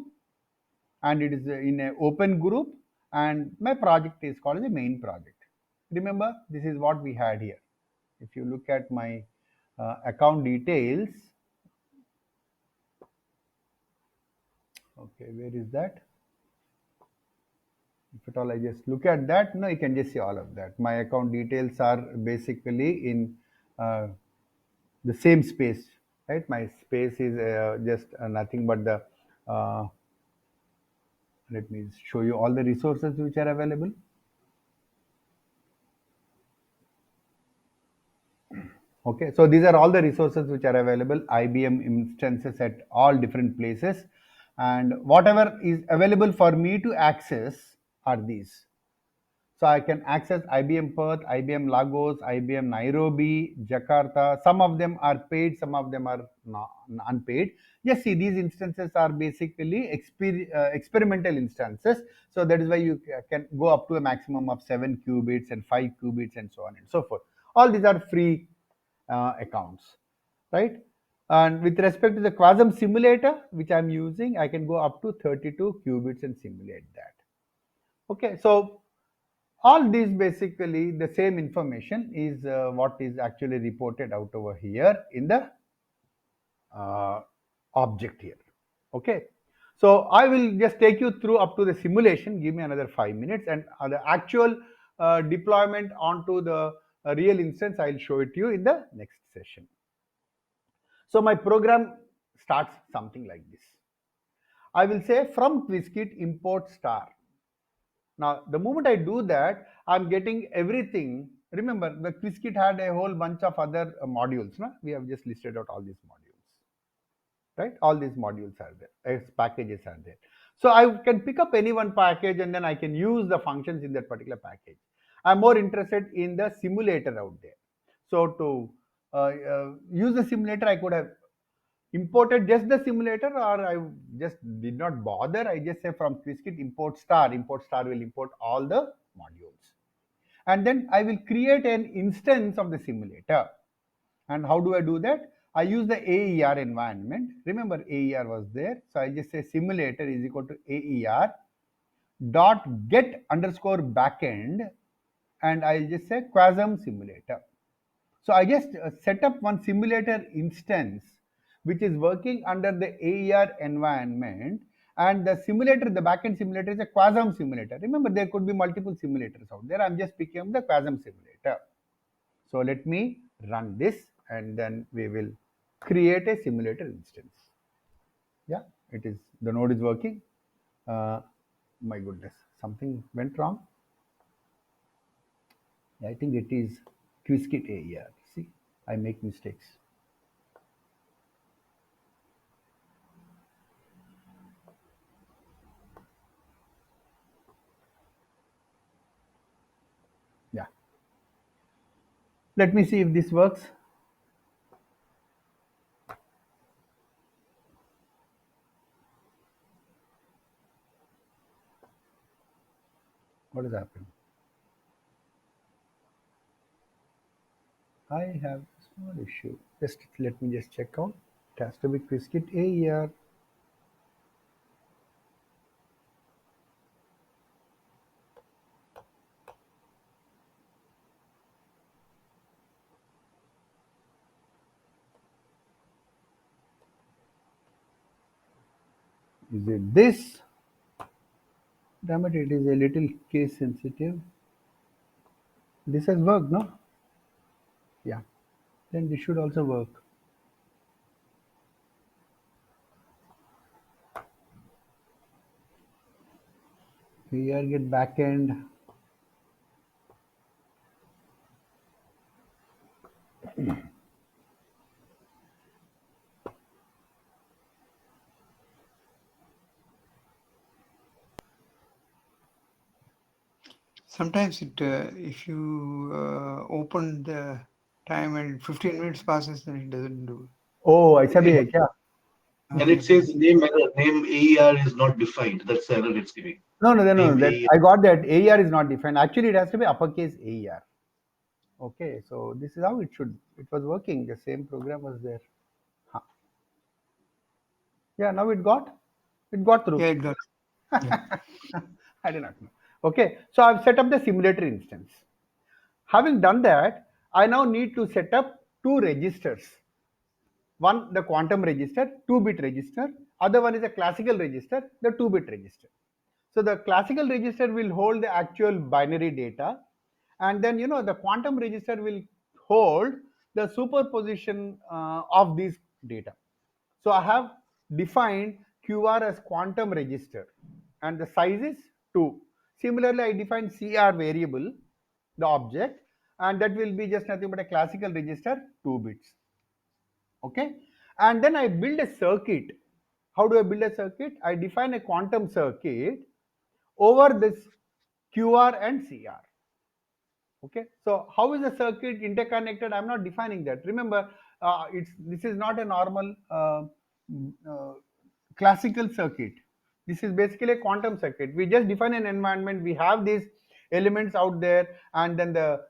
[SPEAKER 2] and it is in an open group and my project is called as a main project. Remember, this is what we had here. If you look at my account details, okay, where is that? If at all I just look at that, no, you can just see all of that. My account details are basically in the same space, right? My space is just nothing but the, let me show you all the resources which are available. Okay, so these are all the resources which are available, IBM instances at all different places. And whatever is available for me to access are these. So I can access IBM Perth, IBM Lagos, IBM Nairobi, Jakarta. Some of them are paid, some of them are not, unpaid. Just see, these instances are basically experimental instances. So that is why you can go up to a maximum of 7 qubits and 5 qubits and so on and so forth. All these are free accounts, right? And with respect to the Quasum simulator, which I'm using, I can go up to 32 qubits and simulate that. Okay, so all these basically the same information is what is actually reported out over here in the object here. Okay, so I will just take you through up to the simulation. Give me another 5 minutes, and the actual deployment onto the real instance I'll show it to you in the next session. So my program starts something like this. I will say from Qiskit import star. Now, the moment I do that, I'm getting everything. Remember, the Qiskit had a whole bunch of other modules. No? We have just listed out all these modules, right? All these modules are there, packages are there. So I can pick up any one package and then I can use the functions in that particular package. I'm more interested in the simulator out there. So to use the simulator, I could have imported just the simulator, or I just did not bother. I just say from Qiskit import star will import all the modules. And then I will create an instance of the simulator. And how do I do that? I use the AER environment. Remember AER was there. So I just say simulator is equal to AER dot get underscore backend. And I just say Quasum simulator. So I just set up one simulator instance which is working under the AER environment, and the simulator, the backend simulator is a Quasum simulator. Remember, there could be multiple simulators out there. I'm just picking up the Quasum simulator. So let me run this and then we will create a simulator instance. Yeah, it is, the node is working. My goodness, something went wrong. I think it is Qiskit AER. See, I make mistakes. Yeah. Let me see if this works. What has happened? I have a small issue. Just let me just check out. It has to be Qiskit AER. Is it this? Damn it, it is a little case sensitive. This has worked, no? Yeah. Then this should also work. Here get backend.
[SPEAKER 1] Sometimes it, if you open the time and 15 minutes passes, then it doesn't do.
[SPEAKER 2] Oh, ऐसा भी है क्या?
[SPEAKER 3] And it says name error, name AER is not defined. That's the error it's giving.
[SPEAKER 2] No.
[SPEAKER 3] Name
[SPEAKER 2] That
[SPEAKER 3] AER.
[SPEAKER 2] I got that. AER is not defined. Actually, it has to be uppercase AER. Okay, so this is how it should. It was working. The same program was there. Huh. Yeah, now it got through.
[SPEAKER 1] Yeah, it got. Yeah.
[SPEAKER 2] I do not know. Okay, so I've set up the simulator instance. Having done that, I now need to set up two registers. One, the quantum register, 2-bit register. Other one is a classical register, the 2-bit register. So the classical register will hold the actual binary data, and then the quantum register will hold the superposition of these data. So I have defined QR as quantum register, and the size is 2. Similarly, I defined CR variable, the object, and that will be just nothing but a classical register, 2 bits. Okay, and then I build a circuit. How do I build a circuit? I define a quantum circuit over this QR and CR. Okay, so how is the circuit interconnected? I'm not defining that. Remember, this is not a normal classical circuit. This is basically a quantum circuit. We just define an environment. We have these elements out there, and then the